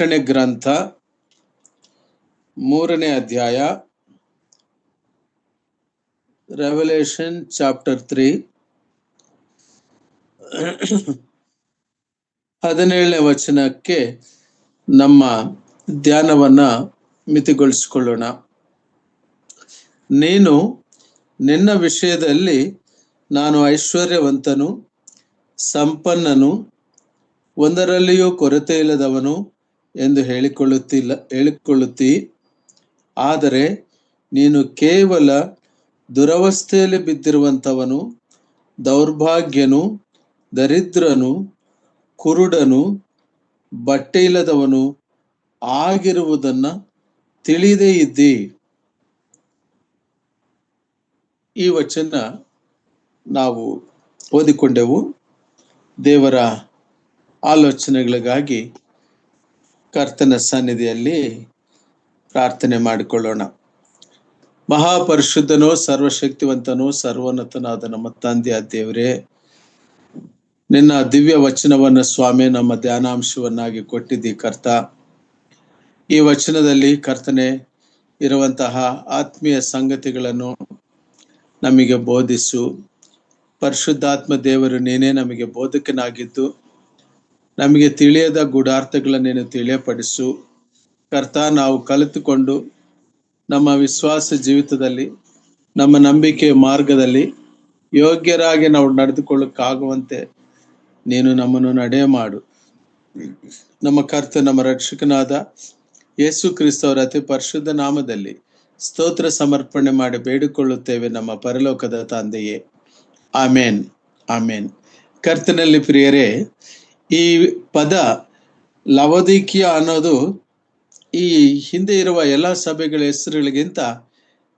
ಪ್ರಕಟಣೆ ಗ್ರಂಥ 3ನೇ ಅಧ್ಯಾಯ, ರೆವಲ್ಯೂಷನ್ ಚಾಪ್ಟರ್ 3 17ನೇ ವಚನಕ್ಕೆ ನಮ್ಮ ಧ್ಯಾನವನ್ನ ಮಿತಿಗೊಳಿಸಿಕೊಳ್ಳೋಣ. ನೀನು ನಿನ್ನ ವಿಷಯದಲ್ಲಿ ನಾನು ಐಶ್ವರ್ಯವಂತನು, ಸಂಪನ್ನನು, ಒಂದರಲ್ಲಿಯೂ ಕೊರತೆ ಇಲ್ಲದವನು ಎಂದು ಹೇಳಿಕೊಳ್ಳುತ್ತೀ. ಆದರೆ ನೀನು ಕೇವಲ ದುರವಸ್ಥೆಯಲ್ಲಿ ಬಿದ್ದಿರುವಂಥವನು, ದೌರ್ಭಾಗ್ಯನು, ದರಿದ್ರನು, ಕುರುಡನು, ಬಟ್ಟೆ ಇಲ್ಲದವನು ಆಗಿರುವುದನ್ನ ತಿಳಿದೇ ಇದ್ದಿ. ಈ ವಚನ ನಾವು ಓದಿಕೊಂಡೆವು. ದೇವರ ಆಲೋಚನೆಗಳಿಗಾಗಿ ಕರ್ತನ ಸನ್ನಿಧಿಯಲ್ಲಿ ಪ್ರಾರ್ಥನೆ ಮಾಡಿಕೊಳ್ಳೋಣ. ಮಹಾಪರಿಶುದ್ಧನೋ, ಸರ್ವಶಕ್ತಿವಂತನೋ, ಸರ್ವೋನ್ನತನಾದ ನಮ್ಮ ತಂದೆಯ ದೇವರೇ, ನಿನ್ನ ದಿವ್ಯ ವಚನವನ್ನು ಸ್ವಾಮಿ ನಮ್ಮ ಧ್ಯಾನಾಂಶವನ್ನಾಗಿ ಕೊಟ್ಟಿದ್ದಿ ಕರ್ತ. ಈ ವಚನದಲ್ಲಿ ಕರ್ತನೆ ಇರುವಂತಹ ಆತ್ಮೀಯ ಸಂಗತಿಗಳನ್ನು ನಮಗೆ ಬೋಧಿಸು. ಪರಿಶುದ್ಧಾತ್ಮ ದೇವರು ನೀನೇ ನಮಗೆ ಬೋಧಕನಾಗಿದ್ದು ನಮಗೆ ತಿಳಿಯದ ಗೂಢಾರ್ಥಗಳನ್ನು ನೀನು ತಿಳಿಯಪಡಿಸು ಕರ್ತ. ನಾವು ಕಲಿತುಕೊಂಡು ನಮ್ಮ ವಿಶ್ವಾಸ ಜೀವಿತದಲ್ಲಿ, ನಮ್ಮ ನಂಬಿಕೆ ಮಾರ್ಗದಲ್ಲಿ ಯೋಗ್ಯರಾಗಿ ನಾವು ನಡೆದುಕೊಳ್ಳಕ್ಕಾಗುವಂತೆ ನೀನು ನಮ್ಮನ್ನು ನಡೆ ಮಾಡು. ನಮ್ಮ ಕರ್ತ, ನಮ್ಮ ರಕ್ಷಕನಾದ ಯೇಸು ಕ್ರಿಸ್ತವರ ಅತಿ ಪರಿಶುದ್ಧ ನಾಮದಲ್ಲಿ ಸ್ತೋತ್ರ ಸಮರ್ಪಣೆ ಮಾಡಿ ಬೇಡಿಕೊಳ್ಳುತ್ತೇವೆ ನಮ್ಮ ಪರಲೋಕದ ತಂದೆಯೇ. ಆಮೇನ್, ಆಮೇನ್. ಕರ್ತನಲ್ಲಿ ಪ್ರಿಯರೇ, ಈ ಪದ ಲವೋದಿಕೀಯ ಅನ್ನೋದು ಈ ಹಿಂದೆ ಇರುವ ಎಲ್ಲ ಸಭೆಗಳ ಹೆಸರುಗಳಿಗಿಂತ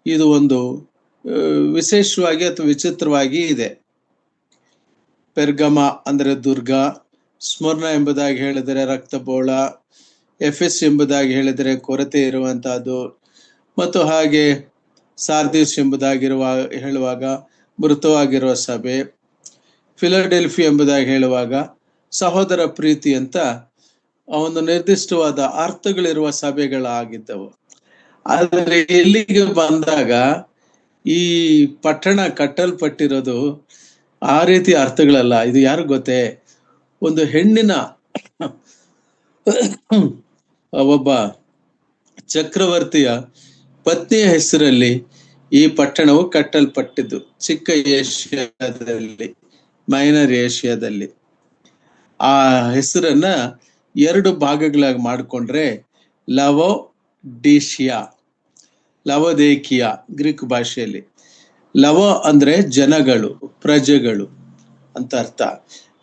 ಇದು ಒಂದು ವಿಶೇಷವಾಗಿ ಅಥವಾ ವಿಚಿತ್ರವಾಗಿ ಇದೆ. ಪೆರ್ಗಮ ಅಂದರೆ ದುರ್ಗ, ಸ್ಮರ್ಣ ಎಂಬುದಾಗಿ ಹೇಳಿದರೆ ರಕ್ತಬೋಳ, ಎಫೆಸ್ ಎಂಬುದಾಗಿ ಹೇಳಿದರೆ ಕೊರತೆ ಇರುವಂತಹದ್ದು, ಮತ್ತು ಹಾಗೆ ಸಾರ್ದಿಸ್ ಎಂಬುದಾಗಿರುವ ಹೇಳುವಾಗ ಮೃತವಾಗಿರುವ ಸಭೆ, ಫಿಲಡೆಲ್ಫಿ ಎಂಬುದಾಗಿ ಹೇಳುವಾಗ ಸಹೋದರ ಪ್ರೀತಿ ಅಂತ ಒಂದು ನಿರ್ದಿಷ್ಟವಾದ ಅರ್ಥಗಳಿರುವ ಸಭೆಗಳಾಗಿದ್ದವು. ಆದರೆ ಇಲ್ಲಿಗೆ ಬಂದಾಗ ಈ ಪಟ್ಟಣ ಕಟ್ಟಲ್ಪಟ್ಟಿರೋದು ಆ ರೀತಿ ಅರ್ಥಗಳಲ್ಲ. ಇದು ಯಾರು ಗೊತ್ತೇ? ಒಂದು ಹೆಣ್ಣಿನ ಒಬ್ಬ ಚಕ್ರವರ್ತಿಯ ಪತ್ನಿಯ ಹೆಸರಲ್ಲಿ ಈ ಪಟ್ಟಣವು ಕಟ್ಟಲ್ಪಟ್ಟಿದ್ದು, ಚಿಕ್ಕ ಏಷ್ಯಾದಲ್ಲಿ, ಮೈನರ್ ಏಷ್ಯಾದಲ್ಲಿ. ಆ ಹೆಸರನ್ನ 2 ಭಾಗಗಳಾಗಿ ಮಾಡಿಕೊಂಡ್ರೆ ಲವೋದೇಕಿಯಾ ಗ್ರೀಕ್ ಭಾಷೆಯಲ್ಲಿ. ಲವ ಅಂದ್ರೆ ಜನಗಳು, ಪ್ರಜೆಗಳು ಅಂತ ಅರ್ಥ.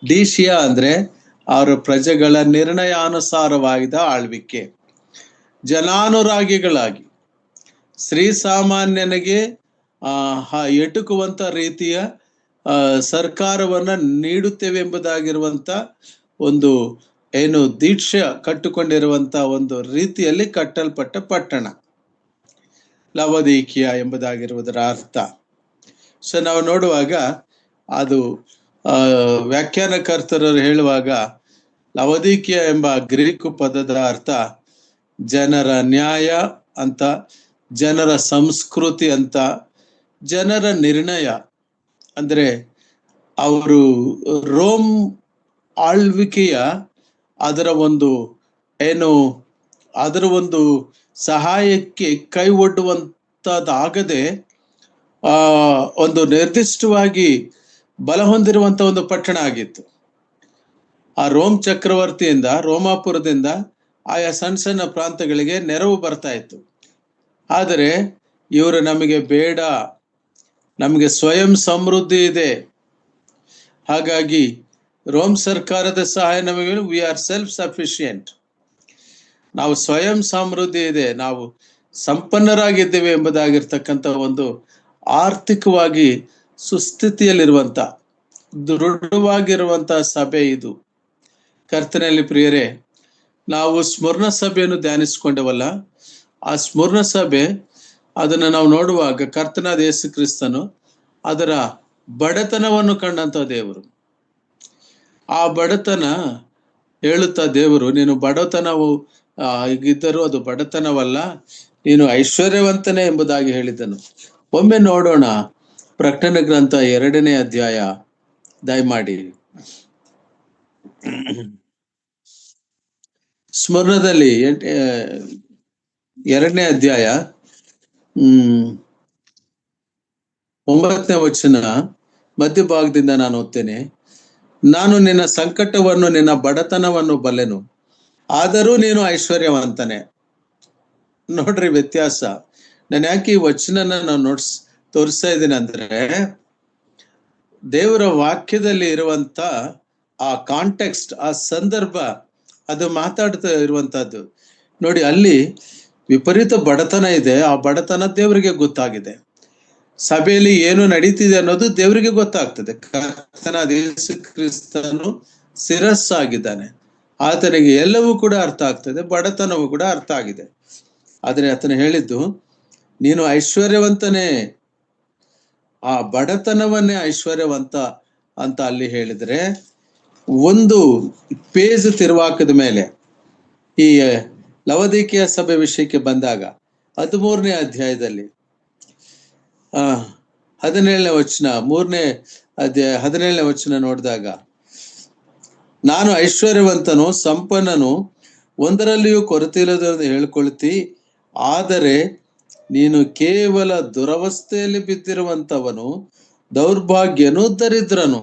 ಡೀಶಿಯಾ ಅಂದ್ರೆ ಅವರ ಪ್ರಜೆಗಳ ನಿರ್ಣಯಾನುಸಾರವಾಗಿದ್ದ ಆಳ್ವಿಕೆ, ಜನಾನುರಾಗಿಗಳಾಗಿ ಶ್ರೀ ಸಾಮಾನ್ಯನಿಗೆ ಎಟುಕುವಂತ ರೀತಿಯ ಸರ್ಕಾರವನ್ನ ನೀಡುತ್ತೇವೆ ಎಂಬುದಾಗಿರುವಂತ ಒಂದು ದೀಕ್ಷೆ ಕಟ್ಟುಕೊಂಡಿರುವಂತ ಒಂದು ರೀತಿಯಲ್ಲಿ ಕಟ್ಟಲ್ಪಟ್ಟ ಪಟ್ಟಣ ಲವೋದಿಕೀಯ ಎಂಬುದಾಗಿರುವುದರ ಅರ್ಥ. ಸೊ ನಾವು ನೋಡುವಾಗ ಅದು ವ್ಯಾಖ್ಯಾನಕರ್ತರು ಹೇಳುವಾಗ ಲವೋದಿಕೀಯ ಎಂಬ ಗ್ರೀಕ್ ಪದದ ಅರ್ಥ ಜನರ ನ್ಯಾಯ ಅಂತ, ಜನರ ಸಂಸ್ಕೃತಿ ಅಂತ, ಜನರ ನಿರ್ಣಯ. ಅಂದ್ರೆ ಅವರು ರೋಮ್ ಆಳ್ವಿಕೆಯ ಅದರ ಒಂದು ಸಹಾಯಕ್ಕೆ ಕೈ ಒಡ್ಡುವಂತದ್ದಾಗದೆ ಒಂದು ನಿರ್ದಿಷ್ಟವಾಗಿ ಬಲ ಹೊಂದಿರುವಂತ ಒಂದು ಪಟ್ಟಣ ಆಗಿತ್ತು. ಆ ರೋಮ್ ಚಕ್ರವರ್ತಿಯಿಂದ, ರೋಮಾಪುರದಿಂದ ಆಯಾ ಸಣ್ಣ ಸಣ್ಣ ಪ್ರಾಂತಗಳಿಗೆ ನೆರವು ಬರ್ತಾ ಇತ್ತು. ಆದರೆ ಇವರು ನಮಗೆ ಬೇಡ, ನಮಗೆ ಸ್ವಯಂ ಸಮೃದ್ಧಿ ಇದೆ, ಹಾಗಾಗಿ ರೋಮ್ ಸರ್ಕಾರದ ಸಹಾಯ ನಮಗೆ, ವಿ ಆರ್ ಸೆಲ್ಫ್ ಸಫಿಶಿಯೆಂಟ್, ನಾವು ಸ್ವಯಂ ಸಮೃದ್ಧಿ ಇದೆ, ನಾವು ಸಂಪನ್ನರಾಗಿದ್ದೇವೆ ಎಂಬುದಾಗಿರ್ತಕ್ಕಂಥ ಒಂದು ಆರ್ಥಿಕವಾಗಿ ಸುಸ್ಥಿತಿಯಲ್ಲಿರುವಂತ, ದೃಢವಾಗಿರುವಂತ ಸಭೆ ಇದು. ಕರ್ತನಲ್ಲಿ ಪ್ರಿಯರೇ, ನಾವು ಸ್ಮರಣ ಸಭೆಯನ್ನು ಧ್ಯಾನಿಸಿಕೊಂಡವಲ್ಲ, ಆ ಸ್ಮರಣ ಸಭೆ ಅದನ್ನು ನಾವು ನೋಡುವಾಗ ಕರ್ತನಾದ ಯೇಸು ಕ್ರಿಸ್ತನು ಅದರ ಬಡತನವನ್ನು ಕಂಡಂತ ದೇವರು. ಆ ಬಡತನ ಹೇಳುತ್ತಾ ದೇವರು, ನೀನು ಬಡತನವು ಹೀಗಿದ್ದರೂ ಅದು ಬಡತನವಲ್ಲ, ನೀನು ಐಶ್ವರ್ಯವಂತನೇ ಎಂಬುದಾಗಿ ಹೇಳಿದನು. ಒಮ್ಮೆ ನೋಡೋಣ ಪ್ರಕಟಣೆ ಗ್ರಂಥ 2ನೇ ಅಧ್ಯಾಯ, ದಯಮಾಡಿ. ಸ್ಮರಣದಲ್ಲಿ 2ನೇ ಅಧ್ಯಾಯ 9ನೇ ವಚನ ಮಧ್ಯಭಾಗದಿಂದ ನಾನು ಓದ್ತೇನೆ. ನಾನು ನಿನ್ನ ಸಂಕಟವನ್ನು ನಿನ್ನ ಬಡತನವನ್ನು ಬಲ್ಲೆನು, ಆದರೂ ನೀನು ಐಶ್ವರ್ಯವಂತನೇ. ನೋಡ್ರಿ ವ್ಯತ್ಯಾಸ. ನಾನು ಯಾಕೆ ಈ ವಚನನ ನಾನು ತೋರಿಸ್ತಾ ಇದ್ದೀನಿ ಅಂದ್ರೆ, ದೇವರ ವಾಕ್ಯದಲ್ಲಿ ಇರುವಂತ ಆ ಕಾಂಟೆಕ್ಸ್ಟ್, ಆ ಸಂದರ್ಭ, ಅದು ಮಾತಾಡ್ತಾ ಇರುವಂತಹದ್ದು ನೋಡಿ. ಅಲ್ಲಿ ವಿಪರೀತ ಬಡತನ ಇದೆ. ಆ ಬಡತನ ದೇವರಿಗೆ ಗೊತ್ತಾಗಿದೆ. ಸಭೆಯಲ್ಲಿ ಏನು ನಡೀತಿದೆ ಅನ್ನೋದು ದೇವರಿಗೆ ಗೊತ್ತಾಗ್ತದೆ. ಕರ್ತನಾದ ಯೇಸು ಕ್ರಿಸ್ತನು ಶಿರಸ್ಸಾಗಿದ್ದಾನೆ, ಆತನಿಗೆ ಎಲ್ಲವೂ ಕೂಡ ಅರ್ಥ ಆಗ್ತದೆ, ಬಡತನವೂ ಕೂಡ ಅರ್ಥ ಆಗಿದೆ. ಆದ್ರೆ ಆತನ ಹೇಳಿದ್ದು, ನೀನು ಐಶ್ವರ್ಯವಂತನೇ, ಆ ಬಡತನವನ್ನೇ ಐಶ್ವರ್ಯವಂತ ಅಂತ ಅಲ್ಲಿ ಹೇಳಿದ್ರೆ, ಒಂದು ಪೇಜ್ ತಿರುವಾಕದ ಮೇಲೆ ಈ ಲವೋದಿಕೀಯ ಸಭೆ ವಿಷಯಕ್ಕೆ ಬಂದಾಗ 13ನೇ ಅಧ್ಯಾಯದಲ್ಲಿ 17ನೇ ವಚನ, 3ನೇ ಅಧ್ಯಾಯ 17ನೇ ವಚನ ನೋಡಿದಾಗ, ನಾನು ಐಶ್ವರ್ಯವಂತನು, ಸಂಪನ್ನನು, ಒಂದರಲ್ಲಿಯೂ ಕೊರತೆ ಇಲ್ಲದೆಂದು ಹೇಳ್ಕೊಳ್ತಿ, ಆದರೆ ನೀನು ಕೇವಲ ದುರವಸ್ಥೆಯಲ್ಲಿ ಬಿದ್ದಿರುವಂತವನು, ದೌರ್ಭಾಗ್ಯನು, ದರಿದ್ರನು.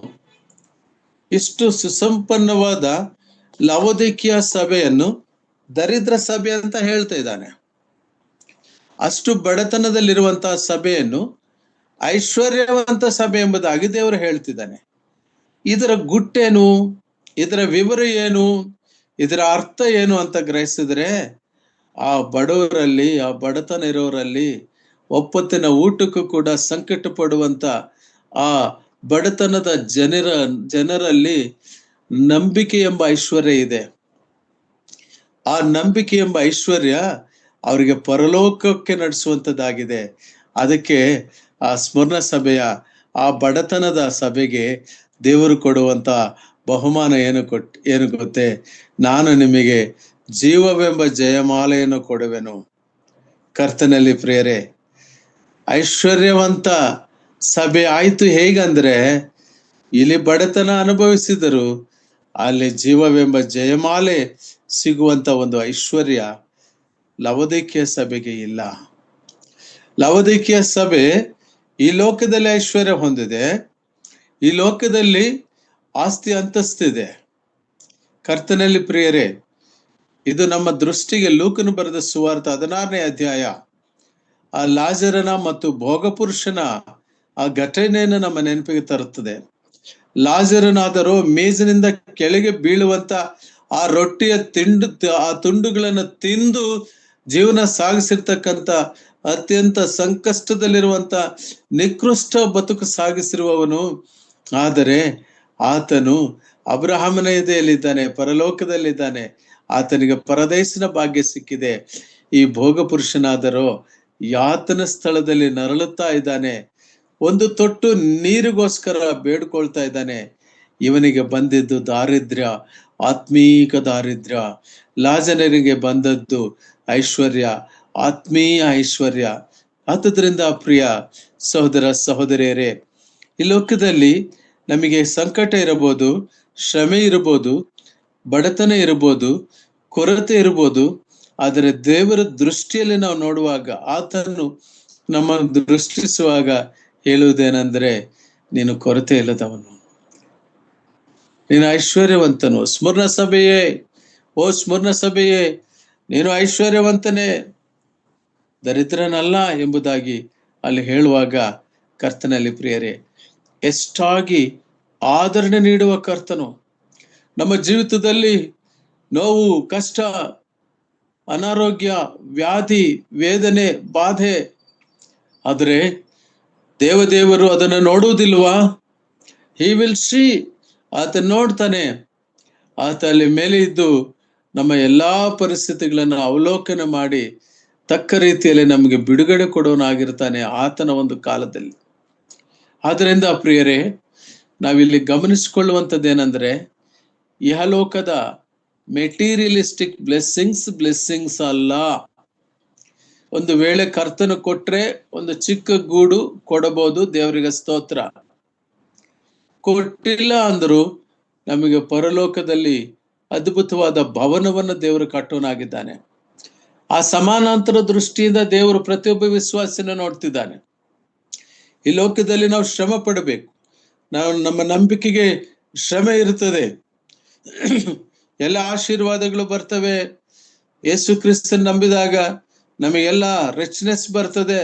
ಇಷ್ಟು ಸುಸಂಪನ್ನವಾದ ಲವೋದಿಕೀಯ ಸಭೆಯನ್ನು ದರಿದ್ರ ಸಭೆ ಅಂತ ಹೇಳ್ತಾ ಇದ್ದಾನೆ. ಅಷ್ಟು ಬಡತನದಲ್ಲಿರುವಂತಹ ಸಭೆಯನ್ನು ಐಶ್ವರ್ಯವಂತ ಸಭೆ ಎಂಬುದಾಗಿ ದೇವರು ಹೇಳ್ತಿದ್ದಾನೆ. ಇದರ ಗುಟ್ಟೇನು, ಇದರ ವಿವರ ಏನು, ಇದರ ಅರ್ಥ ಏನು ಅಂತ ಗ್ರಹಿಸಿದ್ರೆ, ಆ ಬಡವರಲ್ಲಿ, ಆ ಬಡತನ ಇರೋರಲ್ಲಿ ಒಪ್ಪತ್ತಿನ ಊಟಕ್ಕೂ ಕೂಡ ಸಂಕಟ ಪಡುವಂತ ಆ ಬಡತನದ ಜನರಲ್ಲಿ ನಂಬಿಕೆ ಎಂಬ ಐಶ್ವರ್ಯ ಇದೆ. ಆ ನಂಬಿಕೆ ಎಂಬ ಐಶ್ವರ್ಯ ಅವರಿಗೆ ಪರಲೋಕಕ್ಕೆ ನಡೆಸುವಂತದ್ದಾಗಿದೆ. ಅದಕ್ಕೆ ಆ ಸ್ಮರಣ ಸಭೆಯ, ಆ ಬಡತನದ ಸಭೆಗೆ ದೇವರು ಕೊಡುವಂತ ಬಹುಮಾನ ಏನು ಗೊತ್ತೇ? ನಾನು ನಿಮಗೆ ಜೀವವೆಂಬ ಜಯಮಾಲೆಯನ್ನು ಕೊಡುವೆನು. ಕರ್ತನಲ್ಲಿ ಪ್ರಿಯರೇ, ಐಶ್ವರ್ಯವಂತ ಸಭೆ ಆಯ್ತು ಹೇಗಂದ್ರೆ, ಇಲ್ಲಿ ಬಡತನ ಅನುಭವಿಸಿದರು, ಅಲ್ಲಿ ಜೀವವೆಂಬ ಜಯಮಾಲೆ ಸಿಗುವಂತ ಒಂದು ಐಶ್ವರ್ಯ ಲವೋದಿಕೀಯ ಸಭೆಗೆ ಇಲ್ಲ. ಲವೋದಿಕೀಯ ಸಭೆ ಈ ಲೋಕದಲ್ಲಿ ಐಶ್ವರ್ಯ ಹೊಂದಿದೆ, ಈ ಲೋಕದಲ್ಲಿ ಆಸ್ತಿ ಅಂತಸ್ತಿದೆ. ಕರ್ತನಲ್ಲಿ ಪ್ರಿಯರೇ, ಇದು ನಮ್ಮ ದೃಷ್ಟಿಗೆ ಲೂಕನು ಬರೆದ ಸುವಾರ್ತೆ 16ನೇ ಅಧ್ಯಾಯ ಆ ಲಾಜರನ ಮತ್ತು ಭೋಗಪುರುಷನ ಆ ಘಟನೆಯನ್ನು ನಮ್ಮ ನೆನಪಿಗೆ ತರುತ್ತದೆ. ಲಾಜರನಾದರೂ ಮೇಜಿನಿಂದ ಕೆಳಗೆ ಬೀಳುವಂತ ಆ ರೊಟ್ಟಿಯ ತುಂಡುಗಳನ್ನು ತಿಂದು ಜೀವನ ಸಾಗಿಸಿರ್ತಕ್ಕಂಥ, ಅತ್ಯಂತ ಸಂಕಷ್ಟದಲ್ಲಿರುವಂತ ನಿಕೃಷ್ಟ ಬದುಕು ಸಾಗಿಸಿರುವವನು. ಆದರೆ ಆತನು ಅಬ್ರಹಾಮನ ಎದೆಯಲ್ಲಿದ್ದಾನೆ, ಪರಲೋಕದಲ್ಲಿದ್ದಾನೆ, ಆತನಿಗೆ ಪರದೇಶಿನ ಭಾಗ್ಯ ಸಿಕ್ಕಿದೆ. ಈ ಭೋಗ ಪುರುಷನಾದರೂ ಯಾತನ ಸ್ಥಳದಲ್ಲಿ ನರಳುತ್ತಾ ಇದ್ದಾನೆ, ಒಂದು ತೊಟ್ಟು ನೀರಿಗೋಸ್ಕರ ಬೇಡ್ಕೊಳ್ತಾ ಇದ್ದಾನೆ. ಇವನಿಗೆ ಬಂದಿದ್ದು ದಾರಿದ್ರ್ಯ, ಆತ್ಮೀಕ ದಾರಿದ್ರ್ಯ. ಲಾಜರನಿಗೆ ಬಂದದ್ದು ಐಶ್ವರ್ಯ, ಆತ್ಮೀಯ ಐಶ್ವರ್ಯ. ಆದುದರಿಂದ ಪ್ರಿಯ ಸಹೋದರ ಸಹೋದರಿಯರೇ, ಈ ಲೋಕದಲ್ಲಿ ನಮಗೆ ಸಂಕಟ ಇರಬಹುದು, ಶ್ರಮೆ ಇರಬಹುದು, ಬಡತನ ಇರಬಹುದು, ಕೊರತೆ ಇರಬಹುದು. ಆದರೆ ದೇವರ ದೃಷ್ಟಿಯಲ್ಲಿ ನಾವು ನೋಡುವಾಗ, ಆತನು ನಮ್ಮ ದೃಷ್ಟಿಸುವಾಗ ಹೇಳುವುದೇನೆಂದ್ರೆ, ನೀನು ಕೊರತೆ ಇಲ್ಲದವನು, ನೀನು ಐಶ್ವರ್ಯವಂತನು. ಸ್ಮರಣ ಸಭೆಯೇ, ಓ ಸ್ಮರಣ ಸಭೆಯೇ, ನೀನು ಐಶ್ವರ್ಯವಂತನೇ, ದರಿದ್ರನಲ್ಲ ಎಂಬುದಾಗಿ ಅಲ್ಲಿ ಹೇಳುವಾಗ, ಕರ್ತನಲ್ಲಿ ಪ್ರಿಯರೇ, ಎಷ್ಟಾಗಿ ಆದರಣೆ ನೀಡುವ ಕರ್ತನು. ನಮ್ಮ ಜೀವಿತದಲ್ಲಿ ನೋವು, ಕಷ್ಟ, ಅನಾರೋಗ್ಯ, ವ್ಯಾಧಿ, ವೇದನೆ, ಬಾಧೆ, ಆದರೆ ದೇವರು ಅದನ್ನು ನೋಡುವುದಿಲ್ವಾ? ಹಿ ವಿಲ್ ಸಿ, ಆತ ನೋಡ್ತಾನೆ. ಆತ ಅಲ್ಲಿ ಮೇಲೆ ಇದ್ದು ನಮ್ಮ ಎಲ್ಲಾ ಪರಿಸ್ಥಿತಿಗಳನ್ನು ಅವಲೋಕನ ಮಾಡಿ ತಕ್ಕ ರೀತಿಯಲ್ಲಿ ನಮಗೆ ಬಿಡುಗಡೆ ಕೊಡೋನಾಗಿರ್ತಾನೆ ಆತನ ಒಂದು ಕಾಲದಲ್ಲಿ. ಆದ್ದರಿಂದ ಪ್ರಿಯರೇ, ನಾವಿಲ್ಲಿ ಗಮನಿಸಿಕೊಳ್ಳುವಂಥದ್ದೇನೆಂದ್ರೆ, ಇಹಲೋಕದ ಮೆಟೀರಿಯಲಿಸ್ಟಿಕ್ ಬ್ಲೆಸ್ಸಿಂಗ್ಸ್ ಅಲ್ಲ. ಒಂದು ವೇಳೆ ಕರ್ತನು ಕೊಟ್ರೆ ಒಂದು ಚಿಕ್ಕ ಗೂಡು ಕೊಡಬಹುದು, ದೇವರಿಗೆ ಸ್ತೋತ್ರ. ಕೊಟ್ಟಿಲ್ಲ ಅಂದ್ರು ನಮಗೆ ಪರಲೋಕದಲ್ಲಿ ಅದ್ಭುತವಾದ ಭವನವನ್ನು ದೇವರು ಕಟ್ಟೋನಾಗಿದ್ದಾನೆ. ಆ ಸಮಾನಾಂತರ ದೃಷ್ಟಿಯಿಂದ ದೇವರು ಪ್ರತಿಯೊಬ್ಬ ವಿಶ್ವಾಸಿನ ನೋಡ್ತಿದ್ದಾನೆ. ಈ ಲೋಕದಲ್ಲಿ ನಾವು ಶ್ರಮ ಪಡಬೇಕು. ನಮ್ಮ ನಂಬಿಕೆಗೆ ಶ್ರಮ ಇರುತ್ತದೆ. ಎಲ್ಲ ಆಶೀರ್ವಾದಗಳು ಬರ್ತವೆ. ಯೇಸು ಕ್ರಿಸ್ತನ್ ನಂಬಿದಾಗ ನಮಗೆಲ್ಲ ರಿಚ್ನೆಸ್ ಬರ್ತದೆ,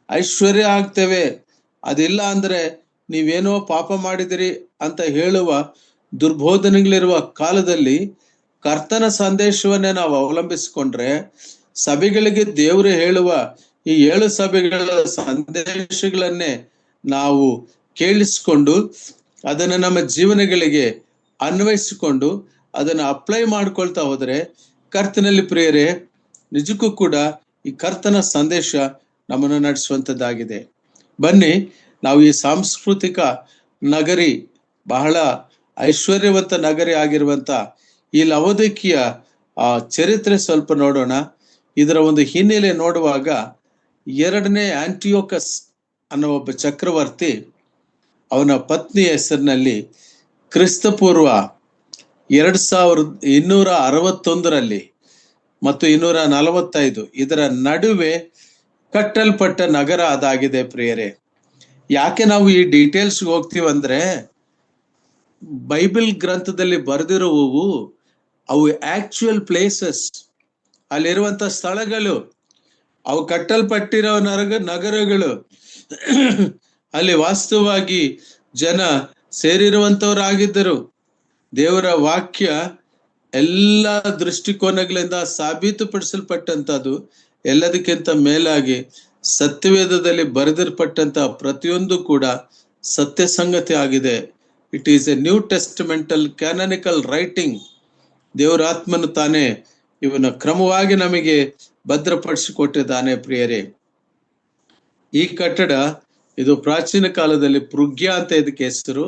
ಐಶ್ವರ್ಯ ಆಗ್ತೇವೆ. ಅದಿಲ್ಲ ಅಂದ್ರೆ ನೀವೇನೋ ಪಾಪ ಮಾಡಿದಿರಿ ಅಂತ ಹೇಳುವ ದುರ್ಬೋಧನೆಗಳಿರುವ ಕಾಲದಲ್ಲಿ ಕರ್ತನ ಸಂದೇಶವನ್ನೇ ನಾವು ಅವಲಂಬಿಸಿಕೊಂಡ್ರೆ, ಸಭೆಗಳಿಗೆ ದೇವರು ಹೇಳುವ ಈ 7 ಸಭೆಗಳ ಸಂದೇಶಗಳನ್ನೇ ನಾವು ಕೇಳಿಸಿಕೊಂಡು ಅದನ್ನು ನಮ್ಮ ಜೀವನಗಳಿಗೆ ಅನ್ವಯಿಸಿಕೊಂಡು ಅದನ್ನು ಅಪ್ಲೈ ಮಾಡ್ಕೊಳ್ತಾ ಹೋದ್ರೆ, ಕರ್ತನಲ್ಲಿ ಪ್ರಿಯರೇ, ನಿಜಕ್ಕೂ ಕೂಡ ಈ ಕರ್ತನ ಸಂದೇಶ ನಮ್ಮನ್ನು ನಡೆಸುವಂಥದ್ದಾಗಿದೆ. ಬನ್ನಿ, ನಾವು ಈ ಸಾಂಸ್ಕೃತಿಕ ನಗರಿ, ಬಹಳ ಐಶ್ವರ್ಯವಂತ ನಗರಿ ಆಗಿರುವಂತ ಈ ಲವೋದಿಕೀಯ ಚರಿತ್ರೆ ಸ್ವಲ್ಪ ನೋಡೋಣ. ಇದರ ಒಂದು ಹಿನ್ನೆಲೆ ನೋಡುವಾಗ, 2ನೇ ಆಂಟಿಯೋಕಸ್ ಅನ್ನೋ ಒಬ್ಬ ಚಕ್ರವರ್ತಿ, ಅವನ ಪತ್ನಿಯ ಹೆಸರಿನಲ್ಲಿ ಕ್ರಿಸ್ತಪೂರ್ವ 2261 ಮತ್ತು 245 ಇದರ ನಡುವೆ ಕಟ್ಟಲ್ಪಟ್ಟ ನಗರ ಅದಾಗಿದೆ ಪ್ರಿಯರೇ. ಯಾಕೆ ನಾವು ಈ ಡೀಟೇಲ್ಸ್ ಹೋಗ್ತೀವಂದ್ರೆ, ಬೈಬಲ್ ಗ್ರಂಥದಲ್ಲಿ ಬರೆದಿರುವವು ಅವು ಆಕ್ಚುಯಲ್ ಪ್ಲೇಸಸ್, ಅಲ್ಲಿರುವಂತ ಸ್ಥಳಗಳು, ಅವು ಕಟ್ಟಲ್ಪಟ್ಟಿರೋ ನಗರಗಳು, ಅಲ್ಲಿ ವಾಸ್ತವವಾಗಿ ಜನ ಸೇರಿರುವಂತವರಾಗಿದ್ದರು. ದೇವರ ವಾಕ್ಯ ಎಲ್ಲ ದೃಷ್ಟಿಕೋನಗಳಿಂದ ಸಾಬೀತುಪಡಿಸಲ್ಪಟ್ಟಂತದ್ದು. ಎಲ್ಲದಕ್ಕಿಂತ ಮೇಲಾಗಿ ಸತ್ಯವೇದದಲ್ಲಿ ಬರೆದಿರಪಟ್ಟಂತ ಪ್ರತಿಯೊಂದು ಕೂಡ ಸತ್ಯ ಸಂಗತಿ ಆಗಿದೆ. It is a new testamental canonical writing. ದೇವರ ಆತ್ಮನು ತಾನೇ ಇವನ ಕ್ರಮವಾಗಿ ನಮಗೆ ಭದ್ರಪಡಿಸಿಕೊಟ್ಟಿದ್ದಾನೆ ಪ್ರಿಯರೇ. ಈ ಕಟ್ಟಡ ಇದು ಪ್ರಾಚೀನ ಕಾಲದಲ್ಲಿ ಪೃಗ್ಯ ಅಂತ ಇದಕ್ಕೆ ಹೆಸರು.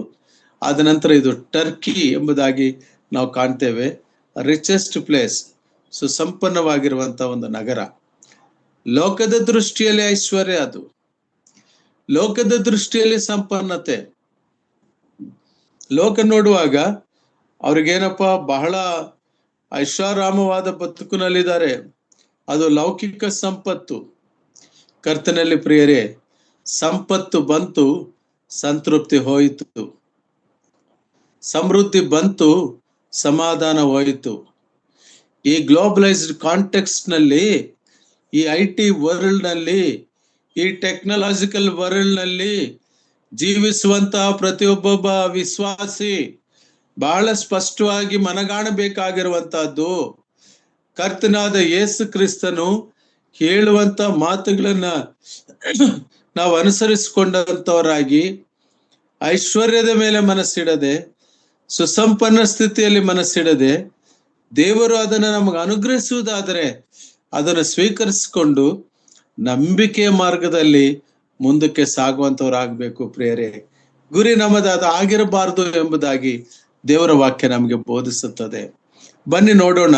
ಆದ ನಂತರ ಇದು ಟರ್ಕಿ ಎಂಬುದಾಗಿ ನಾವು ಕಾಣ್ತೇವೆ. ರಿಚೆಸ್ಟ್ ಪ್ಲೇಸ್, ಸುಸಂಪನ್ನವಾಗಿರುವಂತ ಒಂದು ನಗರ. ಲೋಕದ ದೃಷ್ಟಿಯಲ್ಲಿ ಐಶ್ವರ್ಯ, ಅದು ಲೋಕದ ದೃಷ್ಟಿಯಲ್ಲಿ ಸಂಪನ್ನತೆ. ಲೋಕ ನೋಡುವಾಗ ಅವ್ರಿಗೇನಪ್ಪ, ಬಹಳ ಐಷಾರಾಮವಾದ ಬದುಕಿನಲ್ಲಿದ್ದಾರೆ, ಅದು ಲೌಕಿಕ ಸಂಪತ್ತು. ಕರ್ತನಲ್ಲಿ ಪ್ರಿಯರೇ, ಸಂಪತ್ತು ಬಂತು, ಸಂತೃಪ್ತಿ ಹೋಯಿತು. ಸಮೃದ್ಧಿ ಬಂತು, ಸಮಾಧಾನ ಹೋಯಿತು. ಈ ಗ್ಲೋಬಲೈಸ್ಡ್ ಕಾಂಟೆಕ್ಸ್ಟ್ ನಲ್ಲಿ, ಈ IT ವರ್ಲ್ಡ್ ನಲ್ಲಿ, ಈ ಟೆಕ್ನಾಲಜಿಕಲ್ ವರ್ಲ್ಡ್ ನಲ್ಲಿ ಜೀವಿಸುವಂತಹ ಪ್ರತಿಯೊಬ್ಬೊಬ್ಬ ವಿಶ್ವಾಸಿ ಬಹಳ ಸ್ಪಷ್ಟವಾಗಿ ಮನಗಾಣಬೇಕಾಗಿರುವಂತಹದ್ದು, ಕರ್ತನಾದ ಯೇಸು ಕ್ರಿಸ್ತನು ಹೇಳುವಂತ ಮಾತುಗಳನ್ನ ನಾವು ಅನುಸರಿಸಿಕೊಂಡಂತವರಾಗಿ, ಐಶ್ವರ್ಯದ ಮೇಲೆ ಮನಸ್ಸಿಡದೆ, ಸುಸಂಪನ್ನ ಸ್ಥಿತಿಯಲ್ಲಿ ಮನಸ್ಸಿಡದೆ, ದೇವರು ಅದನ್ನು ನಮಗೆ ಅನುಗ್ರಹಿಸುವುದಾದರೆ ಅದನ್ನು ಸ್ವೀಕರಿಸಿಕೊಂಡು ನಂಬಿಕೆಯ ಮಾರ್ಗದಲ್ಲಿ ಮುಂದಕ್ಕೆ ಸಾಗುವಂತವರಾಗಬೇಕು ಪ್ರಿಯರೇ. ಗುರಿ ನಮ್ಮದಾದ ಆಗಿರಬಾರದು ಎಂಬುದಾಗಿ ದೇವರ ವಾಕ್ಯ ನಮಗೆ ಬೋಧಿಸುತ್ತದೆ. ಬನ್ನಿ ನೋಡೋಣ,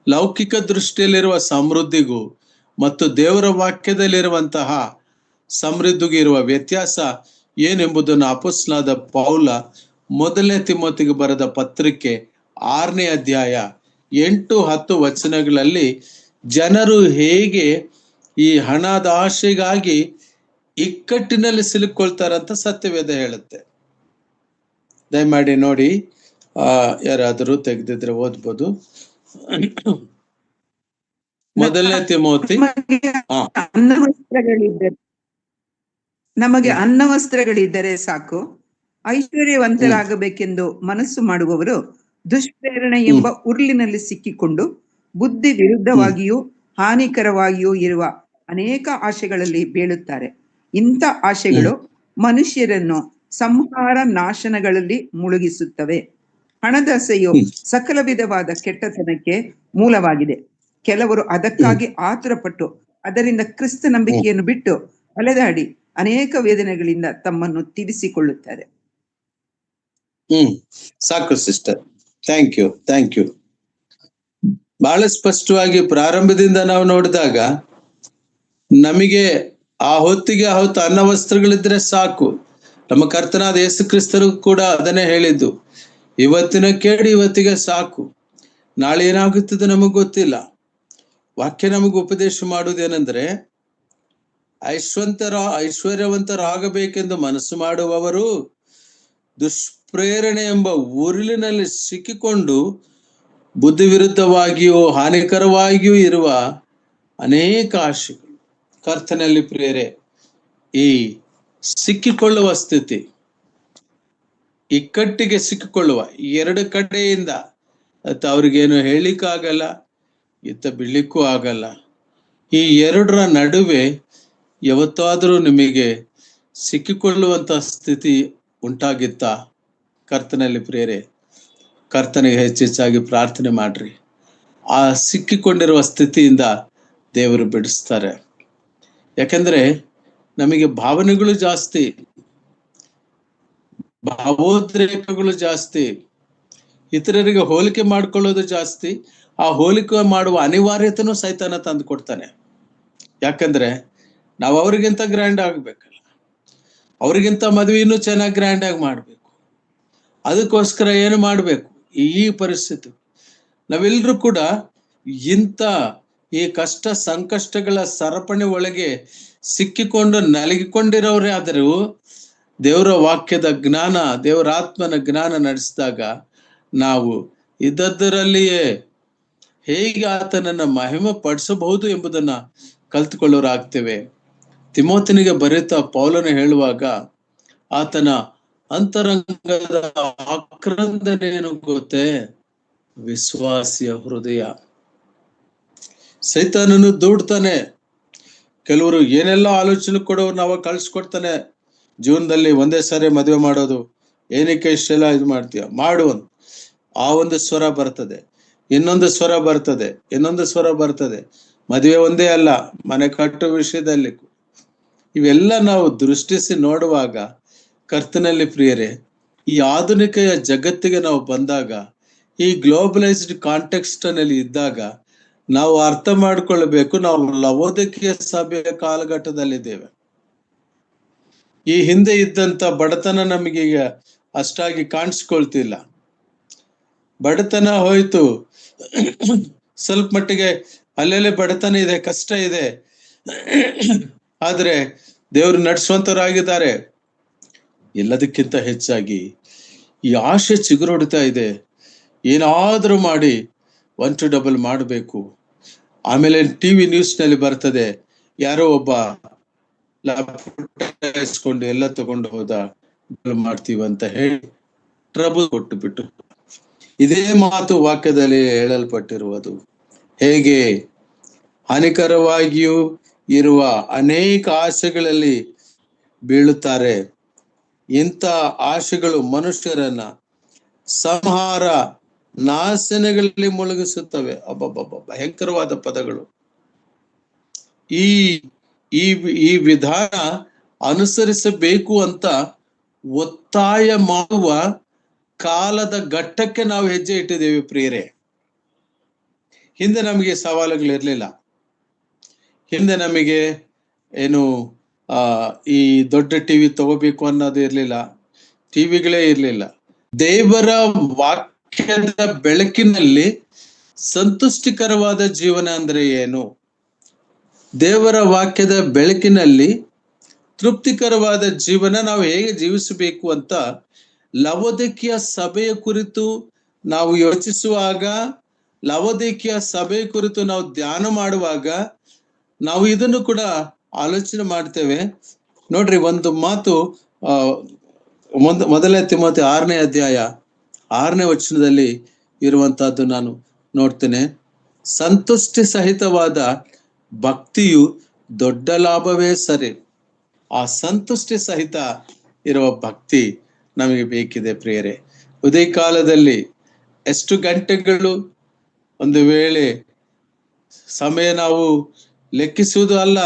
ಲೌಕಿಕ ದೃಷ್ಟಿಯಲ್ಲಿರುವ ಸಮೃದ್ಧಿಗೂ ಮತ್ತು ದೇವರ ವಾಕ್ಯದಲ್ಲಿರುವಂತಹ ಸಮೃದ್ಧಿಗೂ ಇರುವ ವ್ಯತ್ಯಾಸ ಏನೆಂಬುದನ್ನು ಅಪೊಸ್ತಲನಾದ ಪೌಲ 1ನೇ ತಿಮೋತಿಗೆ ಬರೆದ ಪತ್ರಿಕೆ 6ನೇ ಅಧ್ಯಾಯ 8-10 ವಚನಗಳಲ್ಲಿ ಜನರು ಹೇಗೆ ಈ ಹಣದ ಆಶೆಗಾಗಿ ಇಕ್ಕಟ್ಟಿನಲ್ಲಿ ಸಿಲುಕೊಳ್ತಾರಂತ ಸತ್ಯವೇದ ಹೇಳುತ್ತೆ. ದಯಮಾಡಿ ನೋಡಿ, ಯಾರಾದರೂ ತೆಗೆದಿದ್ರೆ ಓದ್ಬೋದು. 1ನೇ ತಿಮೋತಿ. ನಮಗೆ ಅನ್ನವಸ್ತ್ರಗಳಿದ್ದರೆ ಸಾಕು, ಐಶ್ವರ್ಯವಂತರಾಗಬೇಕೆಂದು ಮನಸ್ಸು ಮಾಡುವವರು ದುಷ್ಪ್ರೇರಣೆ ಎಂಬ ಉರುಳಿನಲ್ಲಿ ಸಿಕ್ಕಿಕೊಂಡು ಬುದ್ಧಿ ವಿರುದ್ಧವಾಗಿಯೂ ಹಾನಿಕರವಾಗಿಯೂ ಇರುವ ಅನೇಕ ಆಶೆಗಳಲ್ಲಿ ಬೀಳುತ್ತಾರೆ. ಇಂಥ ಆಶೆಗಳು ಮನುಷ್ಯರನ್ನು ಸಂಹಾರ ನಾಶನಗಳಲ್ಲಿ ಮುಳುಗಿಸುತ್ತವೆ. ಹಣದಾಸೆಯು ಸಕಲ ವಿಧವಾದ ಕೆಟ್ಟತನಕ್ಕೆ ಮೂಲವಾಗಿದೆ. ಕೆಲವರು ಅದಕ್ಕಾಗಿ ಆತುರಪಟ್ಟು ಅದರಿಂದ ಕ್ರಿಸ್ತ ನಂಬಿಕೆಯನ್ನು ಬಿಟ್ಟು ಅಲೆದಾಡಿ ಅನೇಕ ವೇದನೆಗಳಿಂದ ತಮ್ಮನ್ನು ತೀರಿಸಿಕೊಳ್ಳುತ್ತಾರೆ. ಸಾಕು ಸಿಸ್ಟರ್, ಥ್ಯಾಂಕ್ ಯು. ಬಹಳ ಸ್ಪಷ್ಟವಾಗಿ ಪ್ರಾರಂಭದಿಂದ ನಾವು ನೋಡಿದಾಗ ನಮಗೆ ಆ ಹೊತ್ತಿಗೆ ಆ ಹೊತ್ತು ಅನ್ನ ವಸ್ತ್ರಗಳಿದ್ರೆ ಸಾಕು. ನಮ್ಮ ಕರ್ತನಾದ ಯೇಸು ಕ್ರಿಸ್ತರು ಕೂಡ ಅದನ್ನೇ ಹೇಳಿದ್ದು, ಇವತ್ತಿನ ಕೇಳಿ ಇವತ್ತಿಗೆ ಸಾಕು, ನಾಳೆ ಏನಾಗುತ್ತದೆ ನಮಗ್ ಗೊತ್ತಿಲ್ಲ. ವಾಕ್ಯ ನಮಗೆ ಉಪದೇಶ ಮಾಡುವುದೇನೆಂದ್ರೆ, ಐಶ್ವರ್ಯವಂತರಾಗಬೇಕೆಂದು ಮನಸ್ಸು ಮಾಡುವವರು ದುಷ್ಪ್ರೇರಣೆ ಎಂಬ ಉರುಳಿನಲ್ಲಿ ಸಿಕ್ಕಿಕೊಂಡು ಬುದ್ಧಿ ವಿರುದ್ಧವಾಗಿಯೂ ಹಾನಿಕರವಾಗಿಯೂ ಇರುವ ಅನೇಕ ಆಶೆಗಳು. ಕರ್ತನಲ್ಲಿ ಪ್ರಿಯರೇ, ಈ ಸಿಕ್ಕಿಕೊಳ್ಳುವ ಸ್ಥಿತಿ, ಇಕ್ಕಟ್ಟಿಗೆ ಸಿಕ್ಕಿಕೊಳ್ಳುವ ಎರಡು ಕಡೆಯಿಂದ ಅವ್ರಿಗೇನು ಹೇಳಿಕ್ಕಾಗಲ್ಲ, ಇತ್ತ ಬಿಡ್ಲಿಕ್ಕೂ ಆಗಲ್ಲ. ಈ ಎರಡರ ನಡುವೆ ಯಾವತ್ತಾದರೂ ನಿಮಗೆ ಸಿಕ್ಕಿಕೊಳ್ಳುವಂತ ಸ್ಥಿತಿ ಉಂಟಾಗಿತ್ತ? ಕರ್ತನಲ್ಲಿ ಪ್ರಿಯರೇ, ಕರ್ತನಿಗೆ ಹೆಚ್ಚೆಚ್ಚಾಗಿ ಪ್ರಾರ್ಥನೆ ಮಾಡ್ರಿ. ಆ ಸಿಕ್ಕಿಕೊಂಡಿರುವ ಸ್ಥಿತಿಯಿಂದ ದೇವರು ಬಿಡಿಸ್ತಾರೆ. ಯಾಕಂದ್ರೆ ನಮಗೆ ಭಾವನೆಗಳು ಜಾಸ್ತಿ, ಭಾವೋದ್ರೇಕಗಳು ಜಾಸ್ತಿ, ಇತರರಿಗೆ ಹೋಲಿಕೆ ಮಾಡ್ಕೊಳ್ಳೋದು ಜಾಸ್ತಿ. ಆ ಹೋಲಿಕೆ ಮಾಡುವ ಅನಿವಾರ್ಯತೆನೂ ಸೈತಾನ ತಂದು ಕೊಡ್ತಾನೆ. ಯಾಕಂದ್ರೆ ನಾವು ಅವ್ರಿಗಿಂತ ಗ್ರ್ಯಾಂಡ್ ಆಗ್ಬೇಕಲ್ಲ, ಅವ್ರಿಗಿಂತ ಮದುವೆ ಇನ್ನೂ ಚೆನ್ನಾಗಿ ಗ್ರ್ಯಾಂಡ್ ಆಗಿ ಮಾಡ್ಬೇಕು. ಅದಕ್ಕೋಸ್ಕರ ಏನು ಮಾಡ್ಬೇಕು? ಈ ಪರಿಸ್ಥಿತಿ ನಾವೆಲ್ಲರೂ ಕೂಡ ಈ ಕಷ್ಟ ಸಂಕಷ್ಟಗಳ ಸರಪಣಿ ಒಳಗೆ ಸಿಕ್ಕಿಕೊಂಡು ನಲಗಿಕೊಂಡಿರೋರೇ ಆದರೂ ದೇವರ ವಾಕ್ಯದ ಜ್ಞಾನ, ದೇವರ ಆತ್ಮನ ಜ್ಞಾನ ನಡೆಸಿದಾಗ ನಾವು ಇದ್ದದ್ದರಲ್ಲಿಯೇ ಹೇಗೆ ಆತನನ್ನ ಮಹಿಮೆ ಪಡಿಸಬಹುದು ಎಂಬುದನ್ನ ಕಲ್ತುಕೊಳ್ಳೋರಾಗ್ತೇವೆ. ತಿಮೋಥನಿಗೆ ಬರೆಯುತ್ತಾ ಪೌಲನು ಹೇಳುವಾಗ, ಆತನ ಅಂತರಂಗದ ಆಕ್ರಂದನೇನು ಗೊತ್ತೇ? ವಿಶ್ವಾಸಿಯ ಹೃದಯ. ಸೈತಾನನು ದೂಡ್ತಾನೆ. ಕೆಲವರು ಏನೆಲ್ಲ ಆಲೋಚನೆ ಕೊಡೋರು ನಾವು ಕಳ್ಸಿಕೊಡ್ತಾನೆ. ಜೀವನದಲ್ಲಿ ಒಂದೇ ಸಾರಿ ಮದುವೆ ಮಾಡೋದು, ಏನಕ್ಕೆ ಇಷ್ಟೆಲ್ಲ ಇದು ಮಾಡ್ತೀಯ, ಮಾಡುವಂತ ಆ ಒಂದು ಸ್ವರ ಬರ್ತದೆ, ಇನ್ನೊಂದು ಸ್ವರ ಬರ್ತದೆ, ಇನ್ನೊಂದು ಸ್ವರ ಬರ್ತದೆ. ಮದುವೆ ಒಂದೇ ಅಲ್ಲ, ಮನೆ ಕಟ್ಟುವ ವಿಷಯದಲ್ಲಿ ಇವೆಲ್ಲ ನಾವು ದೃಷ್ಟಿಸಿ ನೋಡುವಾಗ, ಕರ್ತನಲ್ಲಿ ಪ್ರಿಯರೇ, ಈ ಆಧುನಿಕ ಜಗತ್ತಿಗೆ ನಾವು ಬಂದಾಗ, ಈ ಗ್ಲೋಬಲೈಸ್ಡ್ ಕಾಂಟೆಕ್ಸ್ಟ್ ನಲ್ಲಿ ಇದ್ದಾಗ ನಾವು ಅರ್ಥ ಮಾಡಿಕೊಳ್ಳಬೇಕು, ನಾವು ಲವೋದಿಕೀಯ ಸಭೆಯ ಕಾಲಘಟ್ಟದಲ್ಲಿದ್ದೇವೆ. ಈ ಹಿಂದೆ ಇದ್ದಂತ ಬಡತನ ನಮಗೆ ಈಗ ಅಷ್ಟಾಗಿ ಕಾಣಿಸ್ಕೊಳ್ತಿಲ್ಲ. ಬಡತನ ಹೋಯ್ತು, ಸ್ವಲ್ಪ ಮಟ್ಟಿಗೆ ಅಲ್ಲೆಲ್ಲೇ ಬಡತನ ಇದೆ, ಕಷ್ಟ ಇದೆ, ಆದ್ರೆ ದೇವರು ನಡೆಸುವಂತರಾಗಿದ್ದಾರೆ. ಎಲ್ಲದಕ್ಕಿಂತ ಹೆಚ್ಚಾಗಿ ಈ ಆಶೆ ಚಿಗುರೊಡ್ತಾ ಇದೆ. ಏನಾದ್ರೂ ಮಾಡಿ 1 to 2 ಮಾಡಬೇಕು. ಆಮೇಲೆ ಟಿವಿ ನ್ಯೂಸ್ ನಲ್ಲಿ ಬರ್ತದೆ, ಯಾರೋ ಒಬ್ಬ ಇಸ್ಕೊಂಡು ಎಲ್ಲ ತಗೊಂಡು ಹೋದ, ಮಾಡ್ತೀವಂತ ಹೇಳಿ ಟ್ರಬಲ್ ಕೊಟ್ಟು ಬಿಟ್ಟು. ಇದೇ ಮಾತು ವಾಕ್ಯದಲ್ಲಿ ಹೇಳಲ್ಪಟ್ಟಿರುವುದು. ಹೇಗೆ ಹಾನಿಕರವಾಗಿಯೂ ಇರುವ ಅನೇಕ ಆಸೆಗಳಲ್ಲಿ ಬೀಳುತ್ತಾರೆ. ಇಂಥ ಆಶೆಗಳು ಮನುಷ್ಯರನ್ನ ಸಂಹಾರ ನಾಶನಗಳಲ್ಲಿ ಮುಳುಗಿಸುತ್ತವೆ. ಭಯಂಕರವಾದ ಪದಗಳು. ಈ ವಿಧಾನ ಅನುಸರಿಸಬೇಕು ಅಂತ ಒತ್ತಾಯ ಮಾಡುವ ಕಾಲದ ಘಟ್ಟಕ್ಕೆ ನಾವು ಹೆಜ್ಜೆ ಇಟ್ಟಿದ್ದೇವೆ ಪ್ರಿಯರೇ. ಹಿಂದೆ ನಮಗೆ ಸವಾಲುಗಳಿರ್ಲಿಲ್ಲ. ಹಿಂದೆ ನಮಗೆ ಏನು ಈ ದೊಡ್ಡ ಟಿವಿ ತಗೋಬೇಕು ಅನ್ನೋದು ಇರ್ಲಿಲ್ಲ, ಟಿವಿಗಳೇ ಇರ್ಲಿಲ್ಲ. ದೇವರ ವಾಕ್ಯದ ಬೆಳಕಿನಲ್ಲಿ ಸಂತುಷ್ಟಿಕರವಾದ ಜೀವನ ಅಂದ್ರೆ ಏನು? ದೇವರ ವಾಕ್ಯದ ಬೆಳಕಿನಲ್ಲಿ ತೃಪ್ತಿಕರವಾದ ಜೀವನ ನಾವು ಹೇಗೆ ಜೀವಿಸಬೇಕು ಅಂತ ಲವೋದಿಕೀಯ ಸಭೆಯ ಕುರಿತು ನಾವು ಯೋಚಿಸುವಾಗ, ಲವೋದಿಕೀಯ ಸಭೆಯ ಕುರಿತು ನಾವು ಧ್ಯಾನ ಮಾಡುವಾಗ ನಾವು ಇದನ್ನು ಕೂಡ ಆಲೋಚನೆ ಮಾಡ್ತೇವೆ. ನೋಡ್ರಿ, ಒಂದು ಮಾತು ಮೊದಲನೇ ತಿಮೋಥಿ 6ನೇ ಅಧ್ಯಾಯ 6ನೇ ವಚನದಲ್ಲಿ ಇರುವಂತಹದ್ದು ನಾನು ನೋಡ್ತೇನೆ. ಸಂತುಷ್ಟಿ ಸಹಿತವಾದ ಭಕ್ತಿಯು ದೊಡ್ಡ ಲಾಭವೇ ಸರಿ. ಆ ಸಂತುಷ್ಟಿ ಸಹಿತ ಇರುವ ಭಕ್ತಿ ನಮಗೆ ಬೇಕಿದೆ ಪ್ರಿಯರೇ. ಉದಯ ಕಾಲದಲ್ಲಿ ಎಷ್ಟು ಗಂಟೆಗಳು, ಒಂದು ವೇಳೆ ಸಮಯ ನಾವು ಲೆಕ್ಕಿಸುವುದು ಅಲ್ಲ,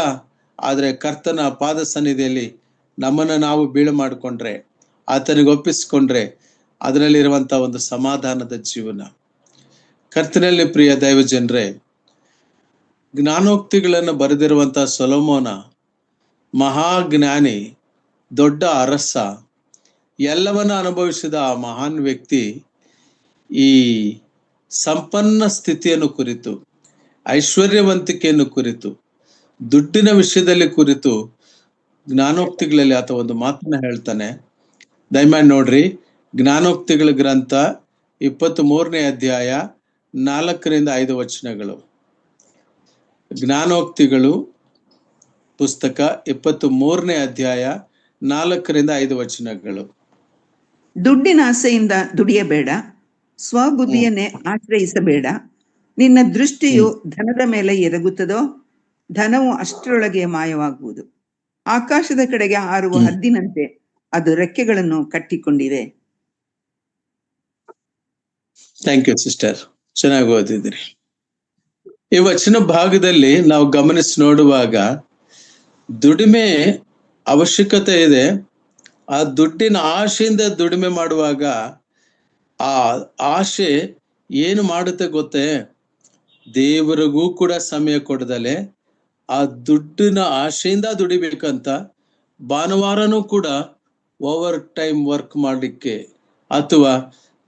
ಆದ್ರೆ ಕರ್ತನ ಪಾದ ಸನ್ನಿಧಿಯಲ್ಲಿ ನಮ್ಮನ್ನ ನಾವು ಬೀಳು ಮಾಡಿಕೊಂಡ್ರೆ, ಆತನಿಗೆ ಒಪ್ಪಿಸಿಕೊಂಡ್ರೆ, ಅದರಲ್ಲಿರುವಂತ ಒಂದು ಸಮಾಧಾನದ ಜೀವನ. ಕರ್ತನಲ್ಲಿ ಪ್ರಿಯ ದೈವಜನರೇ, ಜ್ಞಾನೋಕ್ತಿಗಳನ್ನು ಬರೆದಿರುವಂತಹ ಸೊಲೊಮೋನ ಮಹಾಜ್ಞಾನಿ, ದೊಡ್ಡ ಅರಸ, ಎಲ್ಲವನ್ನ ಅನುಭವಿಸಿದ ಆ ಮಹಾನ್ ವ್ಯಕ್ತಿ ಈ ಸಂಪನ್ನ ಸ್ಥಿತಿಯನ್ನು ಕುರಿತು, ಐಶ್ವರ್ಯವಂತಿಕೆಯನ್ನು ಕುರಿತು, ದುಡ್ಡಿನ ವಿಷಯದಲ್ಲಿ ಕುರಿತು ಜ್ಞಾನೋಕ್ತಿಗಳಲ್ಲಿ ಆತ ಒಂದು ಮಾತನ್ನ ಹೇಳ್ತಾನೆ. ದಯಮಾಡಿ ನೋಡ್ರಿ, ಜ್ಞಾನೋಕ್ತಿಗಳ ಗ್ರಂಥ 23ನೇ ಅಧ್ಯಾಯ 4ರಿಂದ 5 ವಚನಗಳು. ಜ್ಞಾನೋಕ್ತಿಗಳು ಪುಸ್ತಕ 23ನೇ ಅಧ್ಯಾಯ 4ರಿಂದ 5 ವಚನಗಳು. ದುಡ್ಡಿನ ಆಸೆಯಿಂದ ದುಡಿಯಬೇಡ, ಸ್ವಬುದ್ಧಿಯನ್ನೇ ಆಶ್ರಯಿಸಬೇಡ. ನಿನ್ನ ದೃಷ್ಟಿಯು ಧನದ ಮೇಲೆ ಎರಗುತ್ತದೋ, ಧನವು ಅಷ್ಟರೊಳಗೆ ಮಾಯವಾಗುವುದು. ಆಕಾಶದ ಕಡೆಗೆ ಹಾರುವ ಹದ್ದಿನಂತೆ ಅದು ರೆಕ್ಕೆಗಳನ್ನು ಕಟ್ಟಿಕೊಂಡಿದೆ. ಥ್ಯಾಂಕ್ ಯು ಸಿಸ್ಟರ್, ಚೆನ್ನಾಗಿ ಓದಿದ್ರಿ. ಈ ವಚನ ಭಾಗದಲ್ಲಿ ನಾವು ಗಮನಿಸಿ ನೋಡುವಾಗ ದುಡಿಮೆ ಅವಶ್ಯಕತೆ ಇದೆ. ಆ ದುಡ್ಡಿನ ಆಶೆಯಿಂದ ದುಡಿಮೆ ಮಾಡುವಾಗ ಆ ಆಶೆ ಏನು ಮಾಡುತ್ತೆ ಗೊತ್ತೇ? ದೇವರಿಗೂ ಕೂಡ ಸಮಯ ಕೊಡದಲೆ ಆ ದುಡ್ಡಿನ ಆಶೆಯಿಂದ ದುಡಿಬೇಕಂತ ಭಾನುವಾರನೂ ಕೂಡ ಓವರ್ ಟೈಮ್ ವರ್ಕ್ ಮಾಡಲಿಕ್ಕೆ, ಅಥವಾ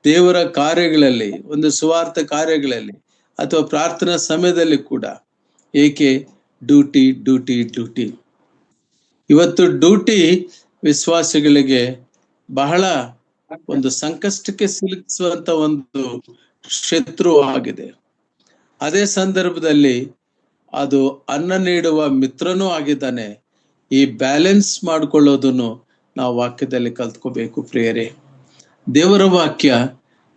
ದೇವರ ಕಾರ್ಯಗಳಲ್ಲಿ, ಒಂದು ಸುವಾರ್ಥ ಕಾರ್ಯಗಳಲ್ಲಿ, ಅಥವಾ ಪ್ರಾರ್ಥನಾ ಸಮಯದಲ್ಲಿ ಕೂಡ. ಏಕೆ? Duty duty duty. ಇವತ್ತು ಡ್ಯೂಟಿ ವಿಶ್ವಾಸಿಗಳಿಗೆ ಬಹಳ ಒಂದು ಸಂಕಷ್ಟಕ್ಕೆ ಸಿಲುಕಿಸುವಂತ ಒಂದು ಶತ್ರು ಆಗಿದೆ. ಅದೇ ಸಂದರ್ಭದಲ್ಲಿ ಅದು ಅನ್ನ ನೀಡುವ ಮಿತ್ರನೂ ಆಗಿದ್ದಾನೆ. ಈ ಬ್ಯಾಲೆನ್ಸ್ ಮಾಡಿಕೊಳ್ಳೋದನ್ನು ನಾವು ವಾಕ್ಯದಲ್ಲಿ ಕಲ್ತ್ಕೋಬೇಕು ಪ್ರಿಯರೇ. ದೇವರ ವಾಕ್ಯ